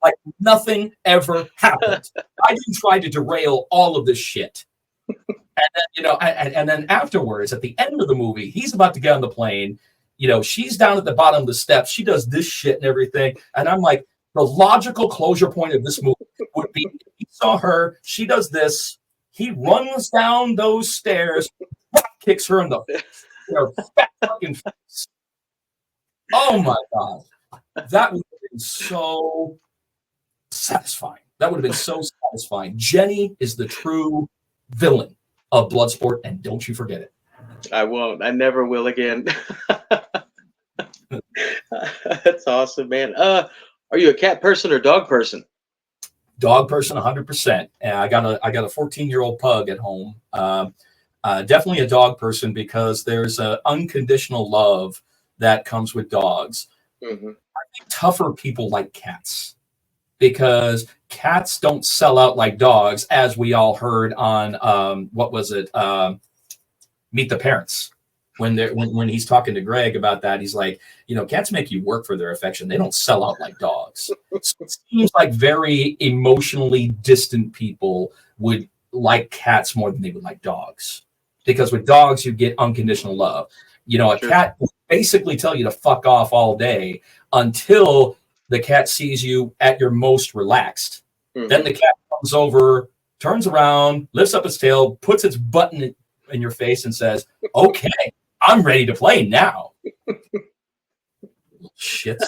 Like nothing ever happened. I didn't try to derail all of this shit. And then, and then afterwards, at the end of the movie, he's about to get on the plane. She's down at the bottom of the steps. She does this shit and everything. And I'm like, the logical closure point of this movie would be, he saw her, she does this, he runs down those stairs, kicks her in the fat fucking face. Oh my God. That would have been so satisfying. That would have been so satisfying. Jenny is the true villain of Bloodsport, and don't you forget it. I won't. I never will again. That's awesome, man. Are you a cat person or dog person? Dog person, 100%. And I got a 14-year-old pug at home. Definitely a dog person because there's an unconditional love that comes with dogs. Mm-hmm. I think tougher people like cats because cats don't sell out like dogs, as we all heard on what was it? Meet the Parents. When he's talking to Greg about that, he's like, cats make you work for their affection. They don't sell out like dogs. So it seems like very emotionally distant people would like cats more than they would like dogs. Because with dogs, you get unconditional love. A cat will basically tell you to fuck off all day until the cat sees you at your most relaxed. Mm-hmm. Then the cat comes over, turns around, lifts up its tail, puts its butt in your face and says, okay, I'm ready to play now. Shit.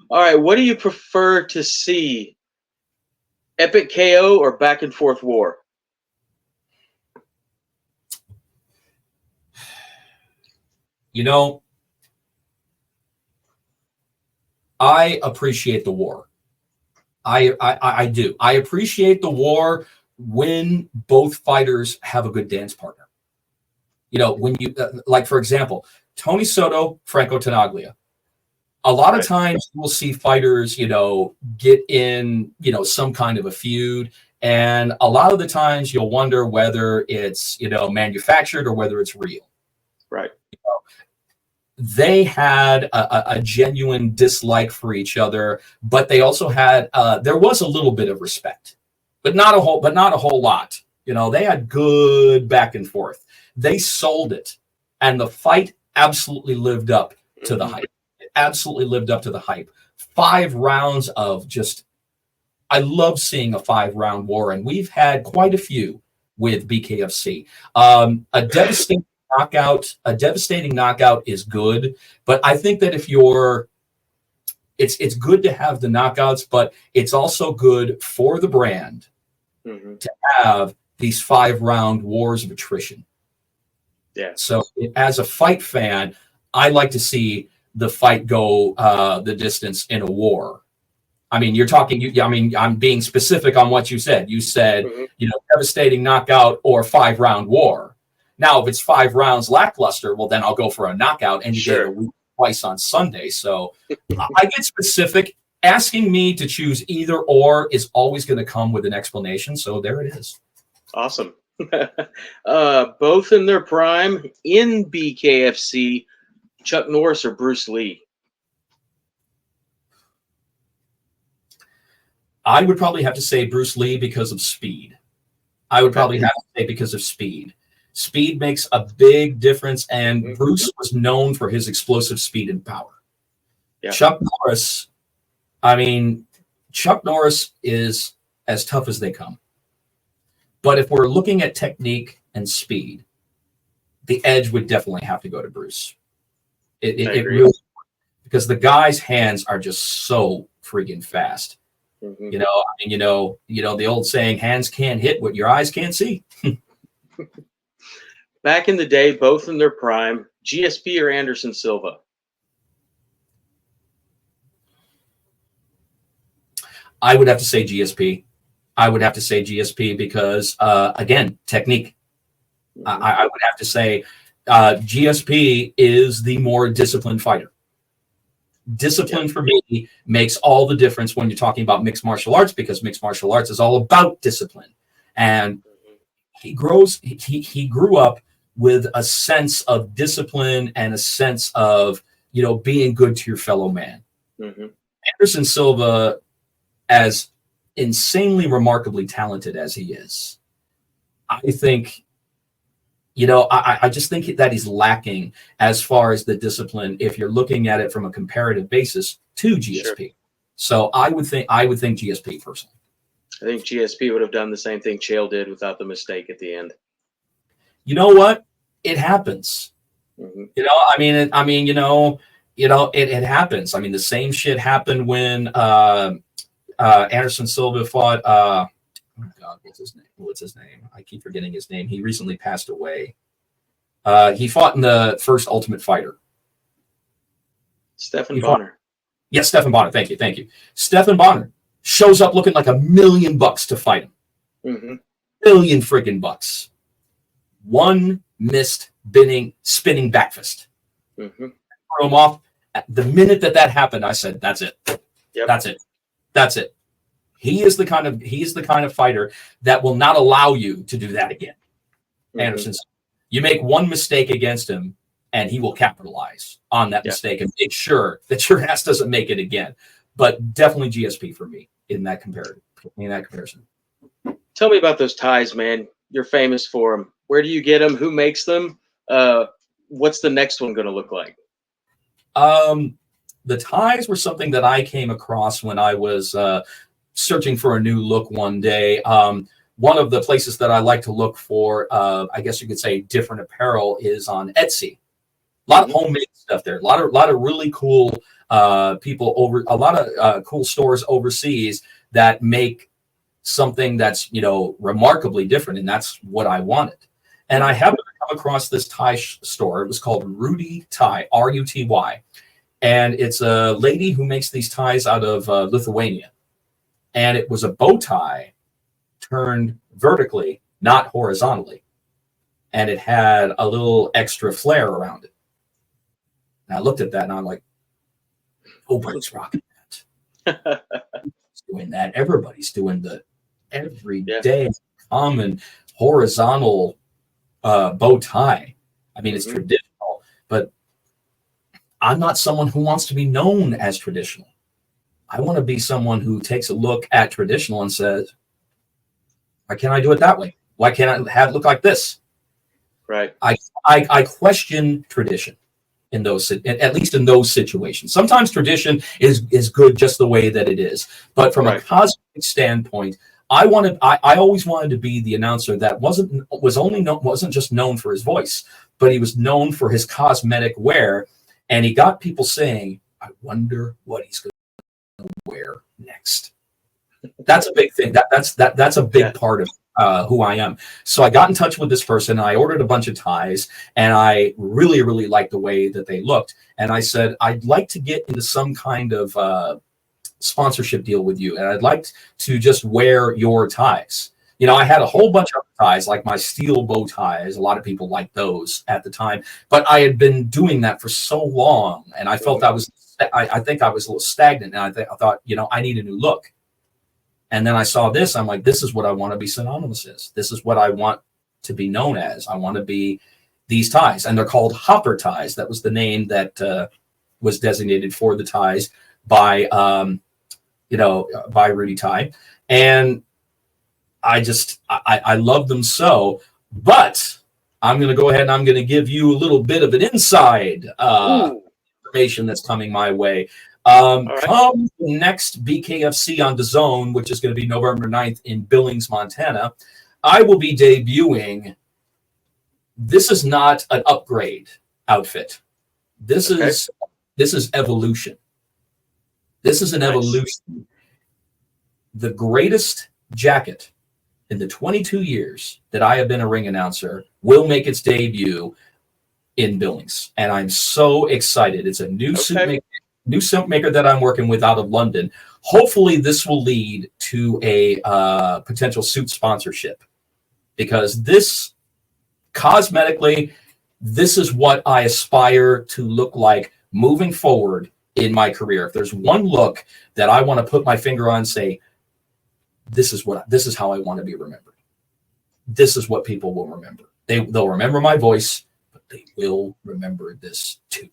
All right, what do you prefer to see? Epic KO or back and forth war? I appreciate the war. I do. I appreciate the war when both fighters have a good dance partner. When you like, for example, Tony Soto, Franco Tenaglia. A lot of times you will see fighters, get in, some kind of a feud. And a lot of the times you'll wonder whether it's, manufactured or whether it's real. Right. They had a genuine dislike for each other, but they also had, there was a little bit of respect, but not a whole lot. They had good back and forth. They sold it, and the fight absolutely lived up to the hype. It absolutely lived up to the hype. 5 rounds of just, I love seeing a 5-round war, and we've had quite a few with BKFC. A devastating knockout is good, but I think that if it's good to have the knockouts, but it's also good for the brand to have these 5-round wars of attrition. Yeah. So as a fight fan, I like to see the fight go the distance in a war. I mean, I'm being specific on what you said. You said, devastating knockout or 5-round war. Now, if it's 5 rounds lackluster, well, then I'll go for a knockout any day of the week, twice on Sunday. So I get specific. Asking me to choose either or is always going to come with an explanation. So there it is. Awesome. Both in their prime in BKFC, Chuck Norris or Bruce Lee? I would probably have to say Bruce Lee because of speed. Speed makes a big difference, and Bruce was known for his explosive speed and power. Yeah. Chuck Norris is as tough as they come. But if we're looking at technique and speed, the edge would definitely have to go to Bruce. It really, because the guy's hands are just so freaking fast. Mm-hmm. The old saying, hands can't hit what your eyes can't see. Back in the day, both in their prime, GSP or Anderson Silva? I would have to say GSP. Because, again, technique. I would have to say GSP is the more disciplined fighter. Discipline for me makes all the difference when you're talking about mixed martial arts, because mixed martial arts is all about discipline. And he grew up with a sense of discipline and a sense of, being good to your fellow man. Mm-hmm. Anderson Silva, as insanely remarkably talented as he is, I think, I just think that he's lacking as far as the discipline if you're looking at it from a comparative basis to GSP. Sure. So I would think GSP personally. I think GSP would have done the same thing Chael did without the mistake at the end. You know what? It happens. Mm-hmm. It happens. I mean, the same shit happened when Anderson Silva fought. Oh God, what's his name? I keep forgetting his name. He recently passed away. He fought in the first Ultimate Fighter. Stephan Bonner. Yes, Stephan Bonner. Thank you. Stephan Bonner. shows up looking like $1,000,000 to fight him. Mm-hmm. Million friggin' bucks. One missed spinning back fist. Mm-hmm. Throw him off. The minute that happened, I said, "That's it. Yep. That's it. That's it." He's the kind of fighter that will not allow you to do that again. Mm-hmm. Anderson, you make one mistake against him, and he will capitalize on that mistake and make sure that your ass doesn't make it again. But definitely GSP for me in that comparison. Tell me about those ties, man. You're famous for them. Where do you get them? Who makes them? What's the next one going to look like? The ties were something that I came across when I was searching for a new look one day. One of the places that I like to look for, I guess you could say, different apparel is on Etsy. A lot of homemade stuff there. A lot of really cool people a lot of cool stores overseas that make something that's, remarkably different, and that's what I wanted. And I happened to come across this tie store. It was called Rudy Tie, Ruty, and it's a lady who makes these ties out of Lithuania. And it was a bow tie turned vertically, not horizontally, and it had a little extra flare around it. And I looked at that and I'm like, nobody's rocking that. Doing that. Everybody's doing the everyday common horizontal bow tie. I mean, it's traditional, but I'm not someone who wants to be known as traditional. I want to be someone who takes a look at traditional and says, why can't I do it that way? Why can't I have it look like this? Right. I question tradition in those, at least in those situations. Sometimes tradition is good just the way that it is. But from a cosmetic standpoint, I always wanted to be the announcer that wasn't just known for his voice, but he was known for his cosmetic wear, and he got people saying, I wonder what he's going to wear next. That's a big thing. That's a big part of who I am. So I got in touch with this person. I ordered a bunch of ties, and I really, really liked the way that they looked. And I said, I'd like to get into some kind of sponsorship deal with you, and I'd like to just wear your ties. I had a whole bunch of ties, like my steel bow ties. A lot of people liked those at the time, but I had been doing that for so long, and I felt I think I was a little stagnant, and I thought, I need a new look. And then I saw this. I'm like, this is what I want to be synonymous as. This is what I want to be known as. I want to be these ties. And they're called hopper ties. That was the name that was designated for the ties by Rudy Tie. And I love them so. But I'm going to go ahead and I'm going to give you a little bit of an inside information that's coming my way. Come next BKFC on DAZN, which is going to be November 9th in Billings, Montana, I will be debuting. This is not an upgrade outfit. This is evolution. This is an evolution. The greatest jacket in the 22 years that I have been a ring announcer will make its debut in Billings, and I'm so excited. It's a new suit maker that I'm working with out of London. Hopefully this will lead to a potential suit sponsorship, because this cosmetically, this is what I aspire to look like moving forward in my career. If there's one look that I want to put my finger on and say, this is how I want to be remembered. This is what people will remember. They'll remember my voice, but they will remember this too.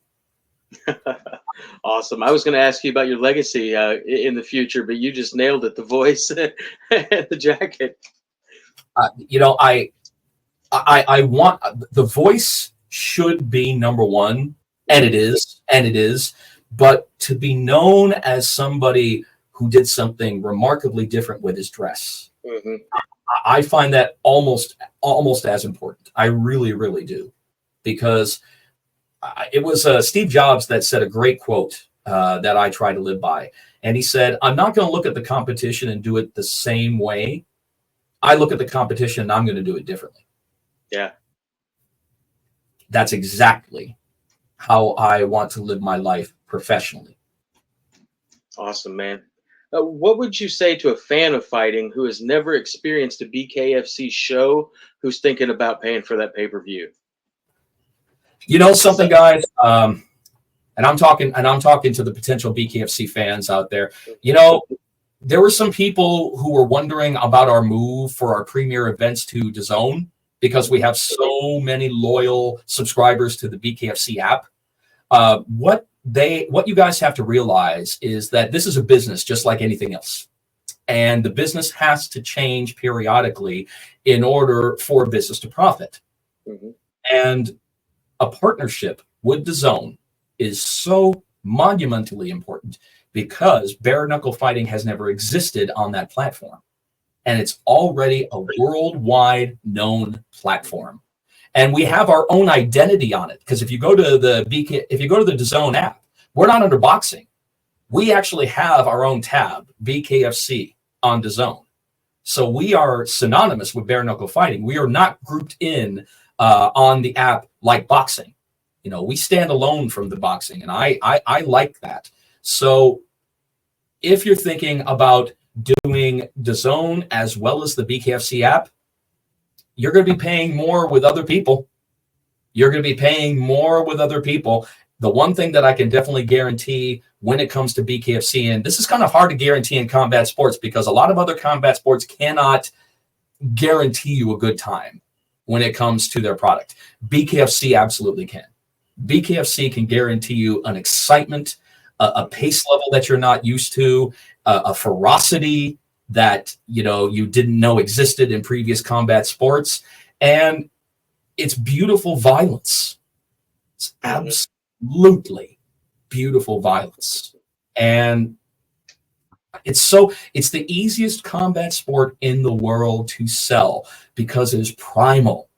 Awesome. I was going to ask you about your legacy in the future, but you just nailed it. The voice and the jacket. I want the voice should be number one, and it is. But to be known as somebody who did something remarkably different with his dress, I find that almost as important. I really, really do, because it was Steve Jobs that said a great quote that I try to live by. And he said, I'm not going to look at the competition and do it the same way. I look at the competition and I'm going to do it differently. Yeah. That's exactly how I want to live my life professionally. Awesome, man. What would you say to a fan of fighting who has never experienced a BKFC show, who's thinking about paying for that pay-per-view? You know something, guys, and I'm talking to the potential BKFC fans out there. You know, there were some people who were wondering about our move for our premier events to DAZN because we have so many loyal subscribers to the BKFC app. What you guys have to realize is that this is a business just like anything else. And the business has to change periodically in order for a business to profit. Mm-hmm. And a partnership with DAZN is so monumentally important because bare knuckle fighting has never existed on that platform. And it's already a worldwide known platform. And we have our own identity on it. Because if you go to the DAZN app, we're not under boxing. We actually have our own tab, BKFC, on DAZN. So we are synonymous with bare knuckle fighting. We are not grouped in on the app like boxing. You know, we stand alone from the boxing, and I like that. So if you're thinking about doing DAZN as well as the BKFC app, you're going to be paying more with other people. You're going to be paying more with other people. The one thing that I can definitely guarantee when it comes to BKFC, and this is kind of hard to guarantee in combat sports because a lot of other combat sports cannot guarantee you a good time when it comes to their product. BKFC absolutely can. BKFC can guarantee you an excitement, a pace level that you're not used to, a ferocity that you didn't know existed in previous combat sports, and it's beautiful violence. It's absolutely beautiful violence, and it's the easiest combat sport in the world to sell because it is primal,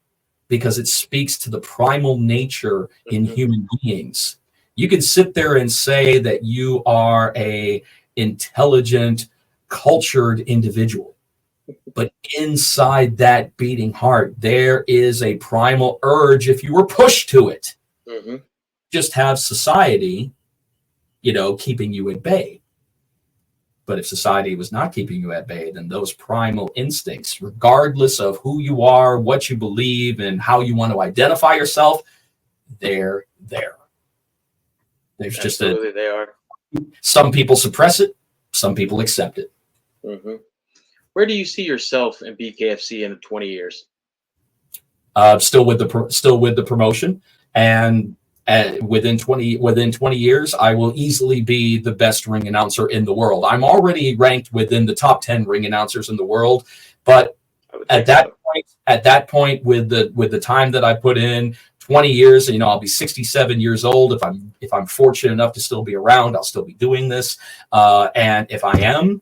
because it speaks to the primal nature in human beings. You can sit there and say that you are a intelligent, cultured individual, but inside that beating heart, there is a primal urge if you were pushed to it. Mm-hmm. Just have society, keeping you at bay. But if society was not keeping you at bay, then those primal instincts, regardless of who you are, what you believe, and how you want to identify yourself, they're there. There's Absolutely, they are. Some people suppress it, some people accept it. Mm-hmm. Where do you see yourself in BKFC in 20 years? Still with the promotion, and within 20 years, I will easily be the best ring announcer in the world. I'm already ranked within the top 10 ring announcers in the world, but at that point, with the time that I put in, 20 years, I'll be 67 years old. If I'm fortunate enough to still be around, I'll still be doing this. And if I am,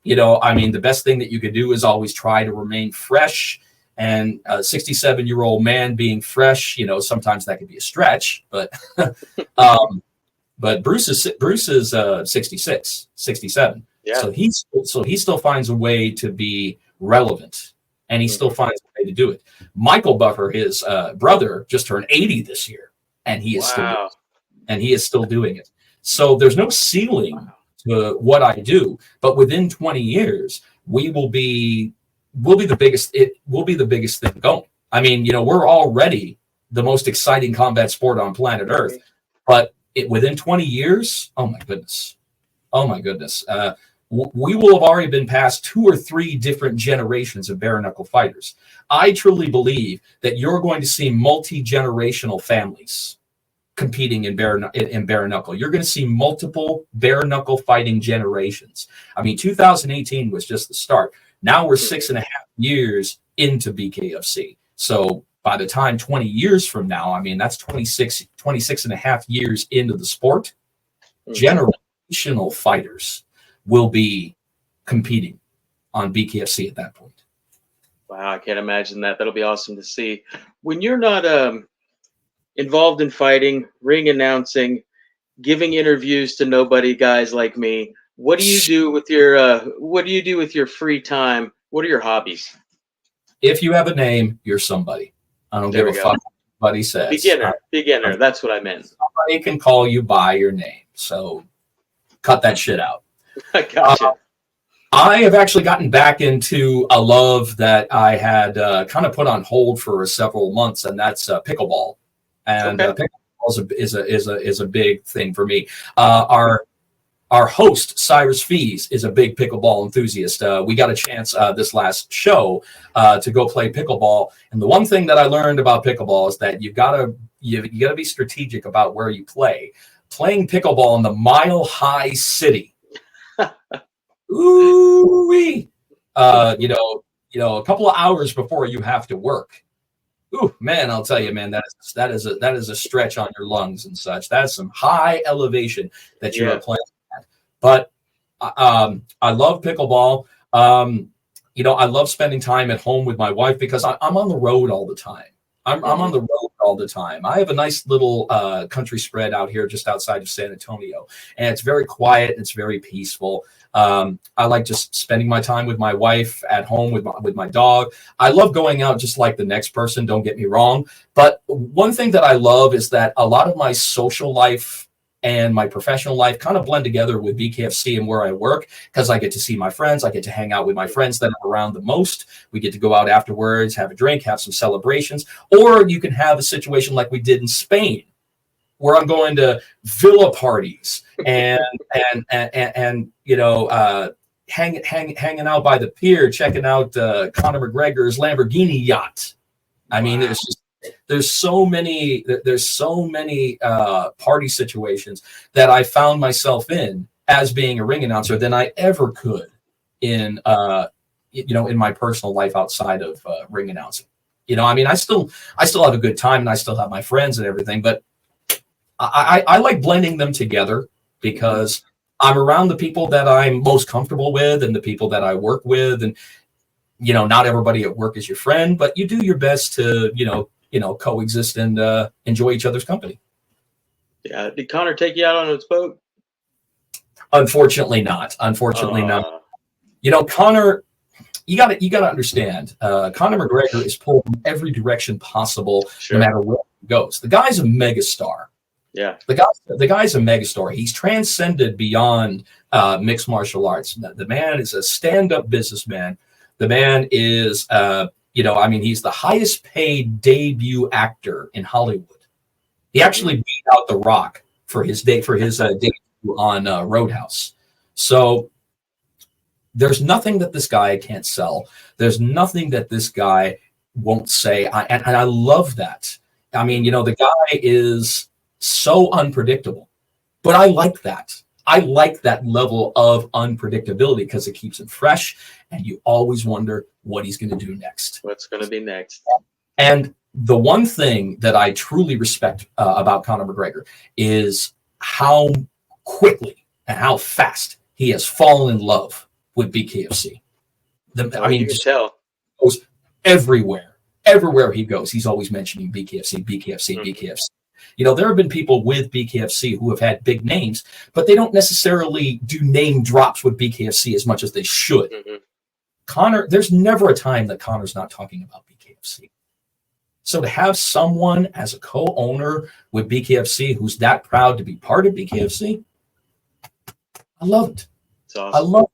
the best thing that you could do is always try to remain fresh. And a 67-year-old man being fresh, sometimes that could be a stretch, but but Bruce is 66, 67. Yeah. So he still finds a way to be relevant, and he still finds a way to do it. Michael Buffer, his brother, just turned 80 this year, and he is still doing it. So there's no ceiling to what I do, but within 20 years, we'll be the biggest. It will be the biggest thing going. I mean, we're already the most exciting combat sport on planet Earth, but within 20 years, oh my goodness, we will have already been past 2 or 3 different generations of bare knuckle fighters. I truly believe that you're going to see multi-generational families competing in bare knuckle. You're going to see multiple bare knuckle fighting generations. I mean, 2018 was just the start. Now we're 6.5 years into BKFC. So by the time 20 years from now, that's 26 and a half years into the sport, generational fighters will be competing on BKFC at that point. Wow, I can't imagine that. That'll be awesome to see. When you're not involved in fighting, ring announcing, giving interviews to nobody guys like me, what do you do with your free time? What are your hobbies? If you have a name, you're somebody. I don't give a fuck what anybody says. Beginner. That's what I meant. Somebody can call you by your name, so cut that shit out. I gotcha. I have actually gotten back into a love that I had kind of put on hold for several months, and that's pickleball. And Okay. pickleball is a big thing for me. Our host Cyrus Fees is a big pickleball enthusiast. We got a chance this last show to go play pickleball, and the one thing that I learned about pickleball is that you gotta be strategic about where you play. Playing pickleball in the Mile High City. Ooh-wee. A couple of hours before you have to work. Ooh, man, I'll tell you, man, that is a stretch on your lungs and such. That's some high elevation that you are playing at. But I love pickleball. I love spending time at home with my wife because I'm on the road all the time. I'm on the road all the time. I have a nice little country spread out here just outside of San Antonio, and it's very quiet. It's very peaceful. I like just spending my time with my wife at home with my dog. I love going out just like the next person. Don't get me wrong. But one thing that I love is that a lot of my social life and my professional life kind of blend together with BKFC and where I work, because I get to see my friends. I get to hang out with my friends that are around the most. We get to go out afterwards, have a drink, have some celebrations, or you can have a situation like we did in Spain, where I'm going to villa parties and hanging out by the pier, checking out Conor McGregor's Lamborghini yacht. I mean, there's so many party situations that I found myself in as being a ring announcer than I ever could in my personal life outside of ring announcing. I mean, I still have a good time and I still have my friends and everything, but I like blending them together because I'm around the people that I'm most comfortable with and the people that I work with. And, not everybody at work is your friend, but you do your best to, coexist and enjoy each other's company. Yeah. Did Conor take you out on his boat? Unfortunately not. Conor, you got to understand, Conor McGregor is pulled in every direction possible, no matter where he goes. The guy's a megastar. Yeah. The guy's a megastar. He's transcended beyond mixed martial arts. The man is a stand-up businessman. The man is, he's the highest paid debut actor in Hollywood. He actually beat out The Rock for his debut on Roadhouse. So there's nothing that this guy can't sell. There's nothing that this guy won't say. And I love that. I mean, the guy is so unpredictable, but I like that. I like that level of unpredictability because it keeps him fresh, and you always wonder what he's going to do next. What's going to be next? And the one thing that I truly respect about Conor McGregor is how quickly and how fast he has fallen in love with BKFC. You can tell. Goes everywhere. Everywhere he goes, he's always mentioning BKFC, BKFC. There have been people with BKFC who have had big names, but they don't necessarily do name drops with BKFC as much as they should. Conor, there's never a time that Conor's not talking about BKFC. So to have someone as a co-owner with BKFC who's that proud to be part of BKFC, I love it. It's awesome. I love it.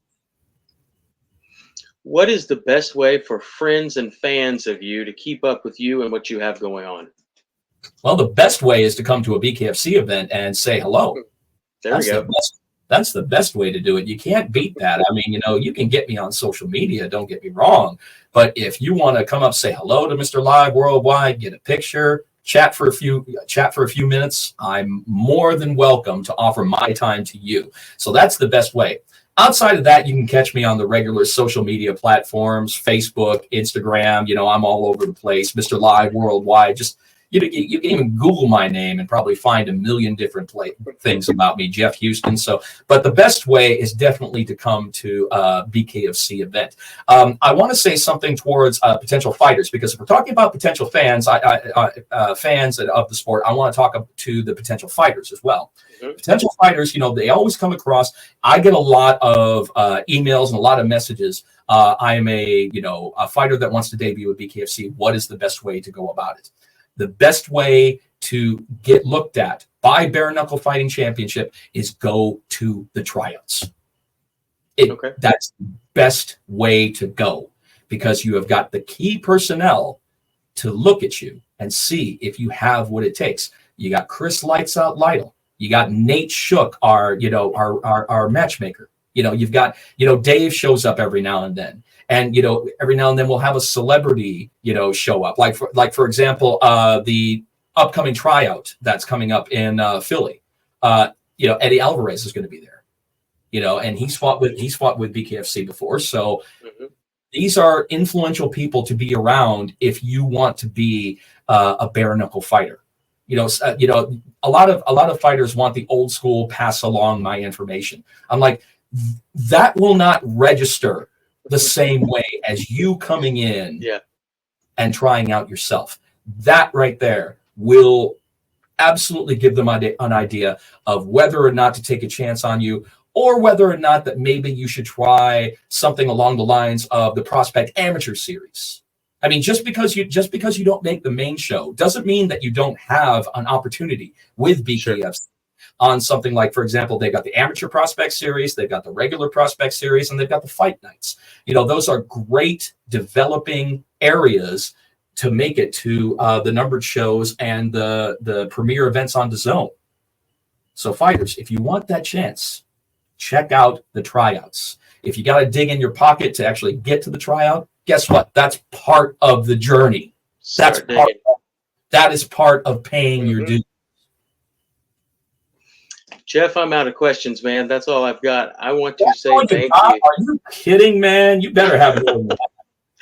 What is the best way for friends and fans of you to keep up with you and what you have going on? Well, the best way is to come to a BKFC event and say hello. There we go. That's the best way to do it. You can't beat that. I mean, you can get me on social media, don't get me wrong. But if you want to come up, say hello to Mr. Live Worldwide, get a picture, chat for a few minutes, I'm more than welcome to offer my time to you. So that's the best way. Outside of that, you can catch me on the regular social media platforms, Facebook, Instagram. I'm all over the place. Mr. Live Worldwide. Just you can even Google my name and probably find a million different things about me, Jeff Houston. But the best way is definitely to come to a BKFC event. I want to say something towards potential fighters, because if we're talking about potential fans, fans of the sport, I want to talk to the potential fighters as well. Potential fighters, they always come across. I get a lot of emails and a lot of messages. I am a fighter that wants to debut at BKFC. What is the best way to go about it? The best way to get looked at by Bare Knuckle Fighting Championship is go to the tryouts. Okay. That's the best way to go, because you have got the key personnel to look at you and see if you have what it takes. You got Chris Lights Out Lytle. You got Nate Shook, our matchmaker. You've got, Dave shows up every now and then. And, every now and then we'll have a celebrity, show up. Like for example, the upcoming tryout that's coming up in Philly. Eddie Alvarez is going to be there. And he's fought with BKFC before. So these are influential people to be around if you want to be a bare knuckle fighter. A lot of fighters want the old school pass along my information. I'm like, that will not register the same way as you coming in and trying out yourself. That right there will absolutely give them an idea of whether or not to take a chance on you, or whether or not that maybe you should try something along the lines of the Prospect Amateur Series. I mean, just because you don't make the main show doesn't mean that you don't have an opportunity with BKFC on something like, for example, they've got the Amateur Prospect Series, they've got the regular Prospect Series, and they've got the Fight Nights. Those are great developing areas to make it to the numbered shows and the premier events on DAZN. So fighters, if you want that chance, check out the tryouts. If you got to dig in your pocket to actually get to the tryout, guess what? That's part of the journey. That is part of paying your dues. Jeff, I'm out of questions, man. That's all I've got. I want to say thank you. Are you kidding, man? You better have more than that.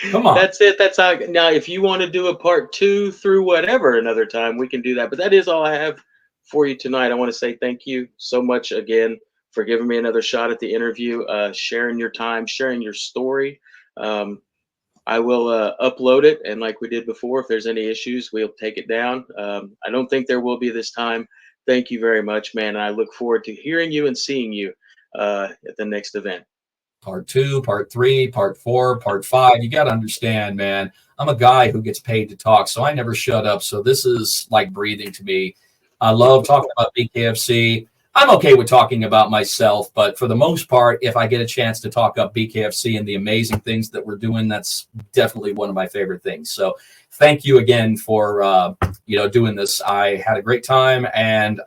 Come on. That's it. That's how. Now, if you want to do a part 2 through whatever another time, we can do that. But that is all I have for you tonight. I want to say thank you so much again for giving me another shot at the interview, sharing your time, sharing your story. I will upload it, and like we did before, if there's any issues, we'll take it down. I don't think there will be this time. Thank you very much, man. I look forward to hearing you and seeing you at the next event. Part 2, part 3, part 4, part 5. You got to understand, man, I'm a guy who gets paid to talk, so I never shut up. So this is like breathing to me. I love talking about BKFC. I'm okay with talking about myself, but for the most part, if I get a chance to talk up BKFC and the amazing things that we're doing, that's definitely one of my favorite things. So thank you again for doing this. I had a great time, and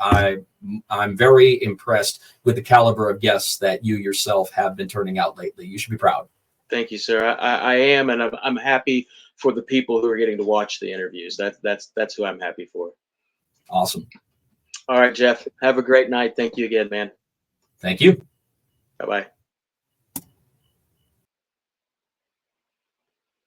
I'm very impressed with the caliber of guests that you yourself have been turning out lately. You should be proud. Thank you, sir. I am, and I'm happy for the people who are getting to watch the interviews. That's who I'm happy for. Awesome. All right, Jeff. Have a great night. Thank you again, man. Thank you. Bye-bye.